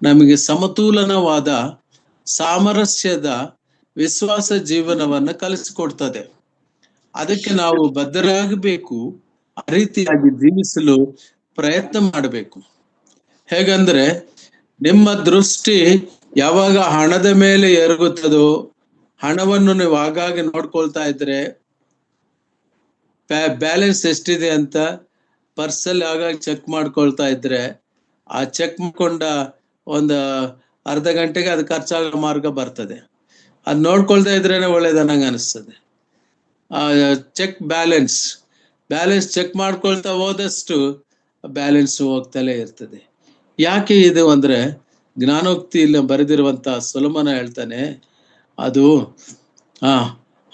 ನಮಗೆ ಸಮತೋಲನವಾದ ಸಾಮರಸ್ಯದ ವಿಶ್ವಾಸ ಜೀವನವನ್ನ ಕಲಿಸಿಕೊಡ್ತದೆ. ಅದಕ್ಕೆ ನಾವು ಬದ್ಧರಾಗಬೇಕು, ಆ ರೀತಿಯಾಗಿ ಜೀವಿಸಲು ಪ್ರಯತ್ನ ಮಾಡಬೇಕು. ಹೇಗಂದ್ರೆ, ನಿಮ್ಮ ದೃಷ್ಟಿ ಯಾವಾಗ ಹಣದ ಮೇಲೆ ಎರಗುತ್ತದೋ, ಹಣವನ್ನು ನೀವು ಆಗಾಗ ನೋಡ್ಕೊಳ್ತಾ ಇದ್ರೆ, ಬ್ಯಾಲೆನ್ಸ್ ಎಷ್ಟಿದೆ ಅಂತ ಪರ್ಸಲ್ಲಿ ಆಗಾಗ ಚೆಕ್ ಮಾಡ್ಕೊಳ್ತಾ ಇದ್ರೆ, ಆ ಚೆಕ್ ಮಾಡ್ಕೊಂಡ ಒಂದು ಅರ್ಧ ಗಂಟೆಗೆ ಅದು ಖರ್ಚಾಗೋ ಮಾರ್ಗ ಬರ್ತದೆ. ಅದು ನೋಡ್ಕೊಳ್ತಾ ಇದ್ರೇನೆ ಒಳ್ಳೇದನ್ನಂಗೆ ಅನಿಸ್ತದೆ. ಬ್ಯಾಲೆನ್ಸ್ ಚೆಕ್ ಮಾಡ್ಕೊಳ್ತಾ ಹೋದಷ್ಟು ಬ್ಯಾಲೆನ್ಸ್ ಹೋಗ್ತಲೇ ಇರ್ತದೆ. ಯಾಕೆ ಇದು ಅಂದ್ರೆ, ಜ್ಞಾನೋಕ್ತಿಯಲ್ಲಿ ಬರೆದಿರುವಂತ ಸೊಲೊಮೋನ ಹೇಳ್ತಾನೆ, ಅದು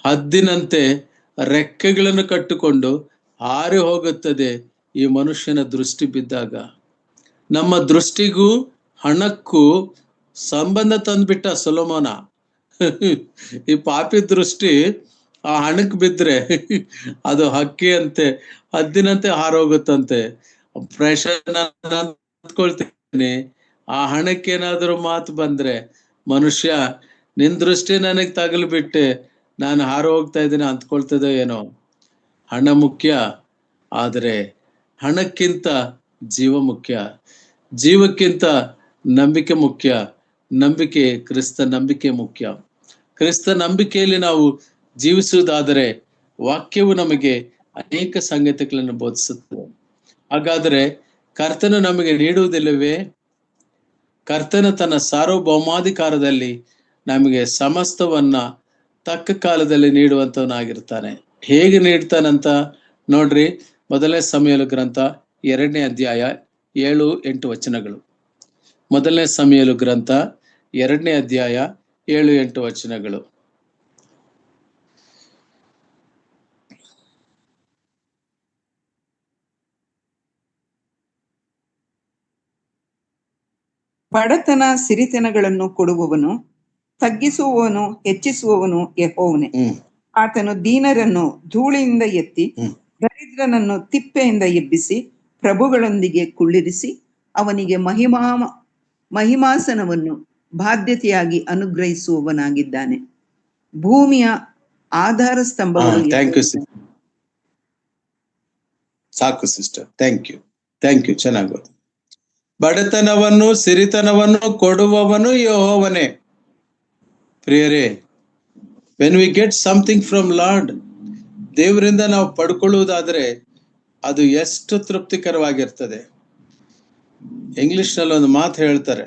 ಹದ್ದಿನಂತೆ ರೆಕ್ಕೆಗಳನ್ನು ಕಟ್ಟಿಕೊಂಡು ಹಾರಿ ಹೋಗುತ್ತದೆ ಈ ಮನುಷ್ಯನ ದೃಷ್ಟಿ ಬಿದ್ದಾಗ. ನಮ್ಮ ದೃಷ್ಟಿಗೂ ಹಣಕ್ಕೂ ಸಂಬಂಧ ತಂದ್ಬಿಟ್ಟ ಸೊಲೊಮೋನ. ಈ ಪಾಪಿ ದೃಷ್ಟಿ ಆ ಹಣಕ್ಕೆ ಬಿದ್ರೆ ಅದು ಹಕ್ಕಿ ಅಂತೆ, ಹದ್ದಿನಂತೆ ಹಾರೋಗುತ್ತಂತೆ. ಪ್ರೆಷರ್ ಅಂದ್ಕೊಳ್ತೀನಿ, ಆ ಹಣಕ್ಕೇನಾದ್ರೂ ಮಾತು ಬಂದ್ರೆ ಮನುಷ್ಯ, ನಿನ್ ದೃಷ್ಟಿ ನನಗ್ ತಗಲ್ಬಿಟ್ಟೆ ನಾನು ಹಾರು ಹೋಗ್ತಾ ಇದ್ದೀನಿ ಅಂದ್ಕೊಳ್ತದೋ ಏನೋ. ಹಣ ಮುಖ್ಯ, ಆದರೆ ಹಣಕ್ಕಿಂತ ಜೀವ ಮುಖ್ಯ, ಜೀವಕ್ಕಿಂತ ನಂಬಿಕೆ ಮುಖ್ಯ, ಕ್ರಿಸ್ತ ನಂಬಿಕೆ ಮುಖ್ಯ. ಕ್ರಿಸ್ತ ನಂಬಿಕೆಯಲ್ಲಿ ನಾವು ಜೀವಿಸುವುದಾದರೆ ವಾಕ್ಯವು ನಮಗೆ ಅನೇಕ ಸಂಗತಿಗಳನ್ನು ಬೋಧಿಸುತ್ತದೆ. ಹಾಗಾದರೆ ಕರ್ತನು ನಮಗೆ ನೀಡುವುದಿಲ್ಲವೇ? ಕರ್ತನ ತನ್ನ ಸಾರ್ವಭೌಮಾಧಿಕಾರದಲ್ಲಿ ನಮಗೆ ಸಮಸ್ತವನ್ನ ತಕ್ಕ ಕಾಲದಲ್ಲಿ ನೀಡುವಂತವನಾಗಿರ್ತಾನೆ. ಹೇಗೆ ನೀಡ್ತಾನಂತ ನೋಡ್ರಿ, ಮೊದಲನೇ ಸಮುವೇಲ ಗ್ರಂಥ 2ನೇ ಅಧ್ಯಾಯ 7-8 ವಚನಗಳು. ಮೊದಲನೇ ಸಮುವೇಲ ಗ್ರಂಥ 2ನೇ ಅಧ್ಯಾಯ 7-8 ವಚನಗಳು. ಬಡತನ ಸಿರಿತನಗಳನ್ನು ಕೊಡುವವನು, ತಗ್ಗಿಸುವವನು, ಹೆಚ್ಚಿಸುವವನು ಯೆಹೋವನೇ. ಆತನು ದೀನರನ್ನು ಧೂಳಿನಿಂದ ಎತ್ತಿ, ದರಿದ್ರನನ್ನು ತಿಪ್ಪೆಯಿಂದ ಎಬ್ಬಿಸಿ, ಪ್ರಭುಗಳೊಂದಿಗೆ ಕುಳ್ಳಿರಿಸಿ, ಅವನಿಗೆ ಮಹಿಮಾಸನವನ್ನು ಬಾಧ್ಯತೆಯಾಗಿ ಅನುಗ್ರಹಿಸುವವನಾಗಿದ್ದಾನೆ. ಭೂಮಿಯ ಆಧಾರ ಸ್ತಂಭಗಳು. ಸಾಕು ಸಿಸ್ಟರ್, ಥ್ಯಾಂಕ್ ಯು, ಚೆನ್ನಾಗಿ. ಬಡತನವನ್ನು ಸಿರಿತನವನ್ನು ಕೊಡುವವನು ಯೆಹೋವನೇ. ಪ್ರಿಯರೇ, when we get something from lord, ದೇವರಿಂದ ನಾವು ಪಡ್ಕೊಳ್ಳುವುದಾದ್ರೆ ಅದು ಎಷ್ಟು ತೃಪ್ತಿಕರವಾಗಿರ್ತದೆ. ಇಂಗ್ಲಿಷ್ ನಲ್ಲಿ ಒಂದು ಮಾತು ಹೇಳ್ತಾರೆ,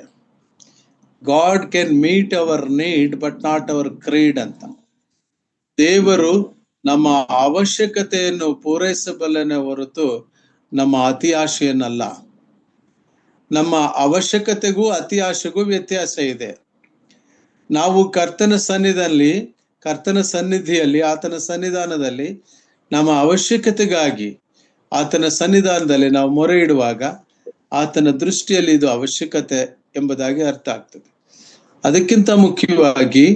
god can meet hour need but not hour Creed ಅಂತ. ದೇವರು ನಮ್ಮ ಅವಶ್ಯಕತೆಯನ್ನು ಪೂರೈಸಬಲ್ಲನೆ ಹೊರತು ನಮ್ಮ ಅತಿ ಆಶೆಯನ್ನಲ್ಲ. ನಮ್ಮ ಅವಶ್ಯಕತೆಗೂ ಅತಿ ಆಶೆಗೂ ವ್ಯತ್ಯಾಸ ಇದೆ. ನಾವು ಕರ್ತನ ಸನ್ನಿಧಿಯಲ್ಲಿ ಆತನ ಸನ್ನಿಧಾನದಲ್ಲಿ ನಮ್ಮ ಅವಶ್ಯಕತೆಗಾಗಿ ಆತನ ಸನ್ನಿಧಾನದಲ್ಲಿ ನಾವು ಮೊರೆ ಇಡುವಾಗ ಆತನ ದೃಷ್ಟಿಯಲ್ಲಿ ಇದು ಅವಶ್ಯಕತೆ ಎಂಬುದಾಗಿ ಅರ್ಥ ಆಗ್ತದೆ. ಅದಕ್ಕಿಂತ ಮುಖ್ಯವಾಗಿ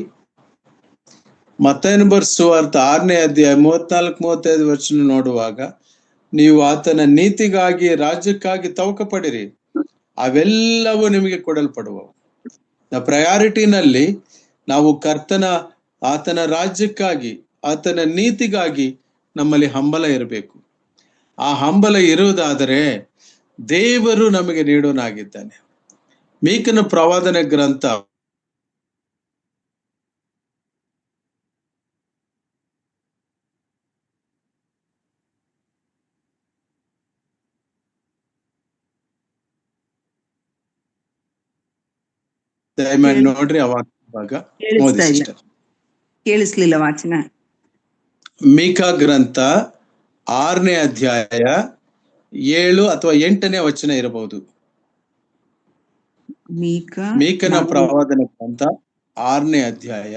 ಮತ್ತಾಯನ ಸುವಾರ್ತೆ 6ನೇ ಅಧ್ಯಾಯ 34-35 ವಚನ ನೋಡುವಾಗ, ನೀವು ಆತನ ನೀತಿಗಾಗಿ ರಾಜ್ಯಕ್ಕಾಗಿ ತವಕ ಪಡಿರಿ, ಅವೆಲ್ಲವೂ ನಿಮಗೆ ಕೊಡಲ್ಪಡುವವು. ಪ್ರಯಾರಿಟಿನಲ್ಲಿ ನಾವು ಆತನ ರಾಜ್ಯಕ್ಕಾಗಿ ಆತನ ನೀತಿಗಾಗಿ ನಮ್ಮಲ್ಲಿ ಹಂಬಲ ಇರಬೇಕು. ಆ ಹಂಬಲ ಇರುವುದಾದರೆ ದೇವರು ನಮಗೆ ನೀಡೋನಾಗಿದ್ದಾನೆ. ಮೀಕನ ಪ್ರವಾದನೆ ಗ್ರಂಥ ದಯಮಾಡಿ ನೋಡ್ರಿ, ಆ ಭಾಗ ಓದಿ ಸಿಸ್ಟರ್. ಕೇಳಿಸ್ಲಿಲ್ಲ ವಾಚನ. ಮೀಕಾ ಗ್ರಂಥ 6ನೇ ಅಧ್ಯಾಯ 7 ಅಥವಾ 8ನೇ ವಚನ ಇರಬಹುದು. ಮೀಕನ ಪ್ರವಾದನೆ ಗ್ರಂಥ 6ನೇ ಅಧ್ಯಾಯ.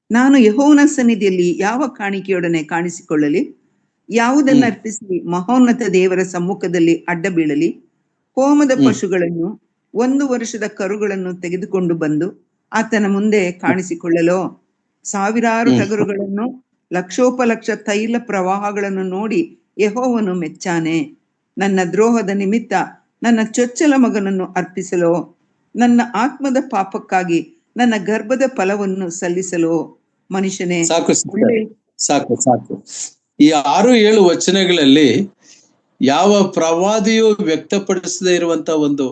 ನಾನು ಯೆಹೋವನ ಸನ್ನಿಧಿಯಲ್ಲಿ ಯಾವ ಕಾಣಿಕೆಯೊಡನೆ ಕಾಣಿಸಿಕೊಳ್ಳಲಿ, ಯಾವುದನ್ನು ಅರ್ಪಿಸಿ ಮಹೋನ್ನತ ದೇವರ ಸಮ್ಮುಖದಲ್ಲಿ ಅಡ್ಡ ಬೀಳಲಿ? ಹೋಮದ ಪಶುಗಳನ್ನು 1 ವರ್ಷದ ಕರುಗಳನ್ನು ತೆಗೆದುಕೊಂಡು ಬಂದು ಆತನ ಮುಂದೆ ಕಾಣಿಸಿಕೊಳ್ಳಲೋ? ಸಾವಿರಾರು ಟಗರುಗಳನ್ನು, ಲಕ್ಷೋಪಲಕ್ಷ ತೈಲ ಪ್ರವಾಹಗಳನ್ನು ನೋಡಿ ಯೆಹೋವನು ಮೆಚ್ಚಾನೆ. ನನ್ನ ದ್ರೋಹದ ನಿಮಿತ್ತ ನನ್ನ ಚೊಚ್ಚಲ ಮಗನನ್ನು ಅರ್ಪಿಸಲೋ? ನನ್ನ ಆತ್ಮದ ಪಾಪಕ್ಕಾಗಿ ನನ್ನ ಗರ್ಭದ ಫಲವನ್ನು ಸಲ್ಲಿಸಲೋ? ಮನುಷ್ಯನೇ, ಸಾಕು. ಈ 6-7 ವಚನಗಳಲ್ಲಿ ಯಾವ ಪ್ರವಾದಿಯು ವ್ಯಕ್ತಪಡಿಸದೇ ಇರುವಂತ ಒಂದು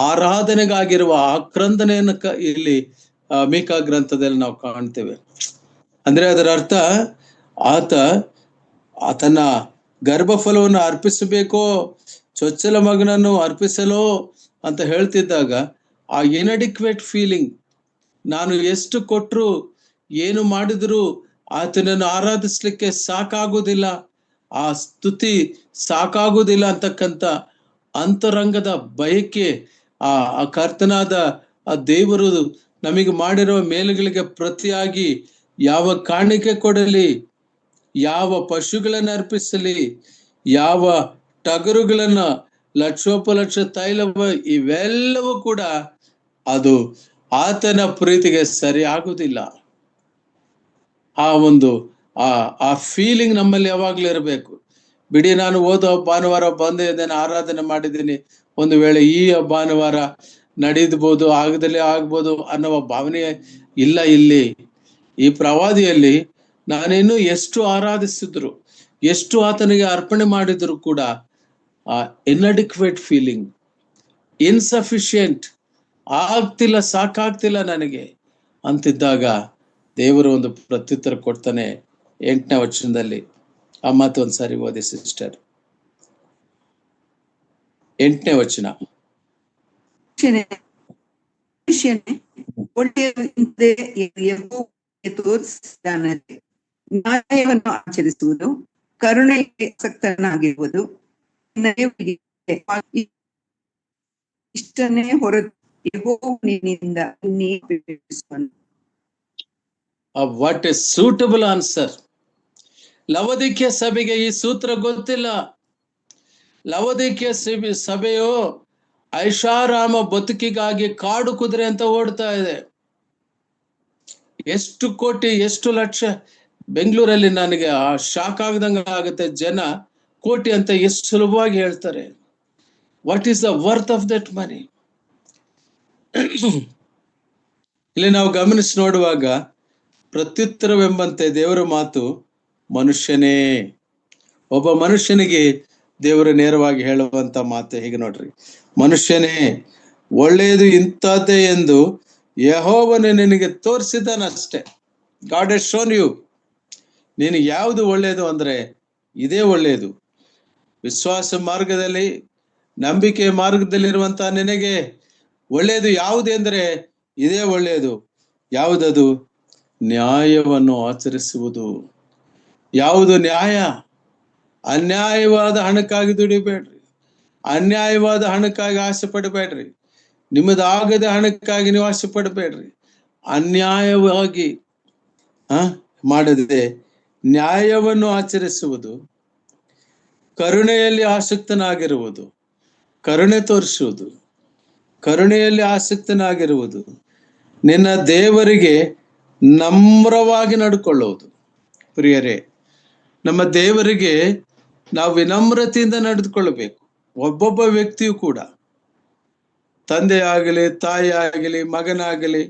ಆರಾಧನೆಗಾಗಿರುವ ಆಕ್ರಂದನೆಯನ್ನು ಇಲ್ಲಿ ಮೀಕಾ ಗ್ರಂಥದಲ್ಲಿ ನಾವು ಕಾಣ್ತೇವೆ. ಅಂದ್ರೆ ಅದರ ಅರ್ಥ, ಆತನ ಗರ್ಭಫಲವನ್ನು ಅರ್ಪಿಸಬೇಕೋ, ಚೊಚ್ಚಲ ಮಗನನ್ನು ಅರ್ಪಿಸಲೋ ಅಂತ ಹೇಳ್ತಿದ್ದಾಗ ಆ ಇನ್ಅಡಿಕ್ವೇಟ್ ಫೀಲಿಂಗ್, ನಾನು ಎಷ್ಟು ಕೊಟ್ರು ಏನು ಮಾಡಿದ್ರು ಆತನನ್ನು ಆರಾಧಿಸ್ಲಿಕ್ಕೆ ಸಾಕಾಗುವುದಿಲ್ಲ, ಆ ಸ್ತುತಿ ಸಾಕಾಗುವುದಿಲ್ಲ ಅಂತಕ್ಕಂಥ ಅಂತರಂಗದ ಬಯಕೆ, ಆ ಕರ್ತನಾದ ಆ ದೇವರು ನಮಗೆ ಮಾಡಿರುವ ಮೇಲುಗಳಿಗೆ ಪ್ರತಿಯಾಗಿ ಯಾವ ಕಾಣಿಕೆ ಕೊಡಲಿ, ಯಾವ ಪಶುಗಳನ್ನು ಅರ್ಪಿಸಲಿ, ಯಾವ ಟಗರುಗಳನ್ನ, ಲಕ್ಷೋಪಲಕ್ಷ ತೈಲವ, ಇವೆಲ್ಲವೂ ಕೂಡ ಅದು ಆತನ ಪ್ರೀತಿಗೆ ಸರಿ ಆಗುವುದಿಲ್ಲ. ಆ ಫೀಲಿಂಗ್ ನಮ್ಮಲ್ಲಿ ಯಾವಾಗ್ಲೂ ಇರಬೇಕು. ಬಿಡಿ, ನಾನು ಭಾನುವಾರ ಬಂದು ಇದನ್ನು ಆರಾಧನೆ ಮಾಡಿದ್ದೀನಿ, ಒಂದು ವೇಳೆ ಈ ಭಾನುವಾರ ನಡೆಯಬಹುದು, ಆಗದಲ್ಲೇ ಆಗ್ಬೋದು ಅನ್ನುವ ಭಾವನೆ ಇಲ್ಲ. ಇಲ್ಲಿ ಈ ಪ್ರವಾದಿಯಲ್ಲಿ ನಾನೇನು ಎಷ್ಟು ಆರಾಧಿಸಿದ್ರು, ಎಷ್ಟು ಆತನಿಗೆ ಅರ್ಪಣೆ ಮಾಡಿದ್ರು ಕೂಡ ಆ ಇನ್ಅಡಿಕ್ವೇಟ್ ಫೀಲಿಂಗ್, ಇನ್ಸಫಿಷಿಯೆಂಟ್, ಆಗ್ತಿಲ್ಲ, ಸಾಕಾಗ್ತಿಲ್ಲ ನನಗೆ ಅಂತಿದ್ದಾಗ ದೇವರು ಒಂದು ಪ್ರತ್ಯುತ್ತರ ಕೊಡ್ತಾನೆ 8ನೇ ವಚನದಲ್ಲಿ. ಆ ಮಾತು ಒಂದ್ಸಾರಿ ಓದಿ ಸಿಸ್ಟರ್. 8ನೇ ವಚನ. ನ್ಯಾಯವನ್ನು ಆಚರಿಸುವುದು, ಕರುಣೆಗೆ ಆಸಕ್ತನಾಗಿರುವುದು, ಇಷ್ಟನೇ ಹೊರತು ಯೆಹೋವನಿಂದ ವಾಟ್ ಎ ಸೂಟಬಲ್ ಆನ್ಸರ್. ಲವೋದಿಕೀಯ ಸಭೆಗೆ ಈ ಸೂತ್ರ ಗೊತ್ತಿಲ್ಲ. ಲವೋದಿಕೀಯ ಸಭೆಯು ಐಷಾರಾಮ ಬದುಕಿಗಾಗಿ ಕಾಡು ಕುದುರೆ ಅಂತ ಓಡ್ತಾ ಇದೆ. ಎಷ್ಟು ಕೋಟಿ, ಎಷ್ಟು ಲಕ್ಷ, ಬೆಂಗಳೂರಲ್ಲಿ ನನಗೆ ಆ ಶಾಕ್ ಆಗದಂಗ ಆಗುತ್ತೆ. ಜನ ಕೋಟಿ ಅಂತ ಎಷ್ಟು ಸುಲಭವಾಗಿ ಹೇಳ್ತಾರೆ. What is the worth of that money? ಇಲ್ಲಿ ನಾವು ಗಮನಿಸಿ ನೋಡುವಾಗ ಪ್ರತ್ಯುತ್ತರವೆಂಬಂತೆ ದೇವರ ಮಾತು, ಮನುಷ್ಯನೇ, ಒಬ್ಬ ಮನುಷ್ಯನಿಗೆ ದೇವರು ನೇರವಾಗಿ ಹೇಳುವಂತ ಮಾತು ಹೀಗೆ ನೋಡ್ರಿ. ಮನುಷ್ಯನೇ, ಒಳ್ಳೆಯದು ಇಂಥದ್ದೇ ಎಂದು ಯೆಹೋವನು ನಿನಗೆ ತೋರಿಸಿದ್ದಾನಷ್ಟೇ. God has shown you. ನೀನು ಯಾವುದು ಒಳ್ಳೆಯದು ಅಂದ್ರೆ ಇದೇ ಒಳ್ಳೆಯದು. ವಿಶ್ವಾಸ ಮಾರ್ಗದಲ್ಲಿ, ನಂಬಿಕೆ ಮಾರ್ಗದಲ್ಲಿರುವಂತಹ ನಿನಗೆ ಒಳ್ಳೆಯದು ಯಾವುದೆಂದರೆ ಇದೇ ಒಳ್ಳೆಯದು. ಯಾವುದದು? ನ್ಯಾಯವನ್ನು ಆಚರಿಸುವುದು. ಯಾವುದು ನ್ಯಾಯ? ಅನ್ಯಾಯವಾದ ಹಣಕ್ಕಾಗಿ ದುಡಿಬೇಡ್ರಿ, ಅನ್ಯಾಯವಾದ ಹಣಕ್ಕಾಗಿ ಆಸೆ ಪಡಬೇಡ್ರಿ, ನಿಮ್ಮದಾಗದ ಹಣಕ್ಕಾಗಿ ನೀವು ಆಸೆ ಪಡಬೇಡ್ರಿ. ಅನ್ಯಾಯವಾಗಿ ಮಾಡದೆ ನ್ಯಾಯವನ್ನು ಆಚರಿಸುವುದು, ಕರುಣೆಯಲ್ಲಿ ಆಸಕ್ತನಾಗಿರುವುದು, ಕರುಣೆ ತೋರಿಸುವುದು, ಕರುಣೆಯಲ್ಲಿ ಆಸಕ್ತನಾಗಿರುವುದು, ನಿನ್ನ ದೇವರಿಗೆ ನಮ್ರವಾಗಿ ನಡ್ಕೊಳ್ಳುವುದು. ಪ್ರಿಯರೇ, ನಮ್ಮ ದೇವರಿಗೆ ನಾವು ವಿನಮ್ರತೆಯಿಂದ ನಡೆದುಕೊಳ್ಳಬೇಕು. ಒಬ್ಬೊಬ್ಬ ವ್ಯಕ್ತಿಯು ಕೂಡ, ತಂದೆ ಆಗಲಿ, ತಾಯಿ ಆಗಲಿ, ಮಗನಾಗಲಿ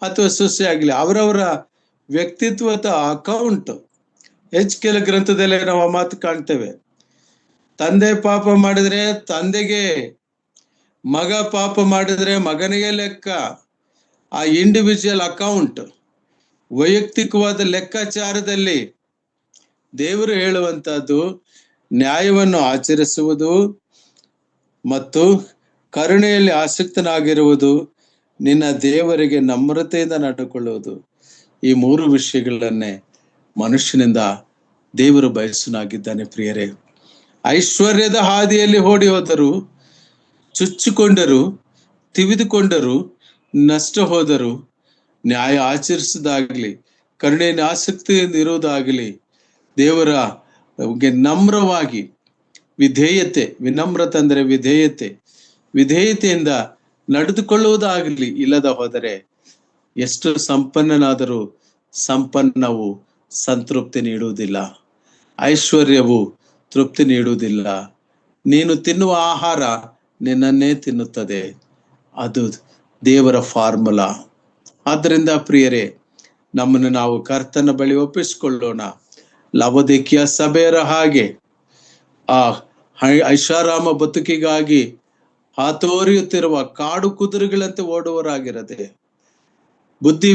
ಅಥವಾ ಸೊಸೆ ಆಗಲಿ, ಅವರವರ ವ್ಯಕ್ತಿತ್ವದ ಅಕೌಂಟ್. ಕೆಲ ಗ್ರಂಥದಲ್ಲೇ ನಾವು ಆ ಮಾತು ಕಾಣ್ತೇವೆ. ತಂದೆ ಪಾಪ ಮಾಡಿದ್ರೆ ತಂದೆಗೆ, ಮಗ ಪಾಪ ಮಾಡಿದ್ರೆ ಮಗನಿಗೆ ಲೆಕ್ಕ. ಆ ಇಂಡಿವಿಜುವಲ್ ಅಕೌಂಟ್, ವೈಯಕ್ತಿಕವಾದ ಲೆಕ್ಕಾಚಾರದಲ್ಲಿ ದೇವರು ಹೇಳುವಂತಹದ್ದು ನ್ಯಾಯವನ್ನು ಆಚರಿಸುವುದು ಮತ್ತು ಕರುಣೆಯಲ್ಲಿ ಆಸಕ್ತನಾಗಿರುವುದು, ನಿನ್ನ ದೇವರಿಗೆ ನಮ್ರತೆಯಿಂದ ನಡೆದುಕೊಳ್ಳುವುದು. ಈ ಮೂರು ವಿಷಯಗಳನ್ನೇ ಮನುಷ್ಯನಿಂದ ದೇವರು ಬಯಸುನಾಗಿದ್ದಾನೆ. ಪ್ರಿಯರೇ, ಐಶ್ವರ್ಯದ ಹಾದಿಯಲ್ಲಿ ಓಡಿ ಹೋದರು, ಚುಚ್ಚಿಕೊಂಡರು, ತಿವಿದುಕೊಂಡರು, ನಷ್ಟ ಹೋದರು. ನ್ಯಾಯ ಆಚರಿಸುವುದಾಗಲಿ, ಕರುಣೆಯನ್ನು ಆಸಕ್ತಿಯಿಂದ ಇರುವುದಾಗಲಿ, ದೇವರ ನಮ್ರವಾಗಿ ವಿಧೇಯತೆ, ವಿನಮ್ರತೆ ಅಂದರೆ ವಿಧೇಯತೆಯಿಂದ ನಡೆದುಕೊಳ್ಳುವುದಾಗಲಿ ಇಲ್ಲದ ಹೋದರೆ ಎಷ್ಟು ಸಂಪನ್ನನಾದರೂ ಸಂಪನ್ನವು ಸಂತೃಪ್ತಿ ನೀಡುವುದಿಲ್ಲ, ಐಶ್ವರ್ಯವು ತೃಪ್ತಿ ನೀಡುವುದಿಲ್ಲ. ನೀನು ತಿನ್ನುವ ಆಹಾರ ನಿನ್ನನ್ನೇ ತಿನ್ನುತ್ತದೆ. ಅದು ದೇವರ ಫಾರ್ಮುಲಾ. ಆದ್ದರಿಂದ ಪ್ರಿಯರೇ, ನಮ್ಮನ್ನು ನಾವು ಕರ್ತನ ಬಳಿ ಒಪ್ಪಿಸಿಕೊಳ್ಳೋಣ. ಲವೋದಿಕೀಯ ಸಭೆಯರ ಹಾಗೆ ಆ ಐಷಾರಾಮ ಬದುಕಿಗಾಗಿ ಹಾತೊರೆಯುತ್ತಿರುವ ಕಾಡು ಕುದುರೆಗಳಂತೆ ಓಡುವರಾಗಿರದೆ, ಬುದ್ಧಿ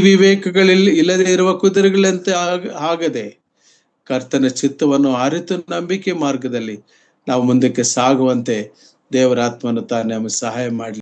ಇಲ್ಲದೆ ಇರುವ ಕುದುರೆಗಳಂತೆ ಆಗದೆ, ಕರ್ತನ ಚಿತ್ತವನ್ನು ಅರಿತು ನಂಬಿಕೆ ಮಾರ್ಗದಲ್ಲಿ ನಾವು ಮುಂದಕ್ಕೆ ಸಾಗುವಂತೆ ದೇವರಾತ್ಮನು ತಾನೇ ನಮಗೆ ಸಹಾಯ ಮಾಡಲಿ.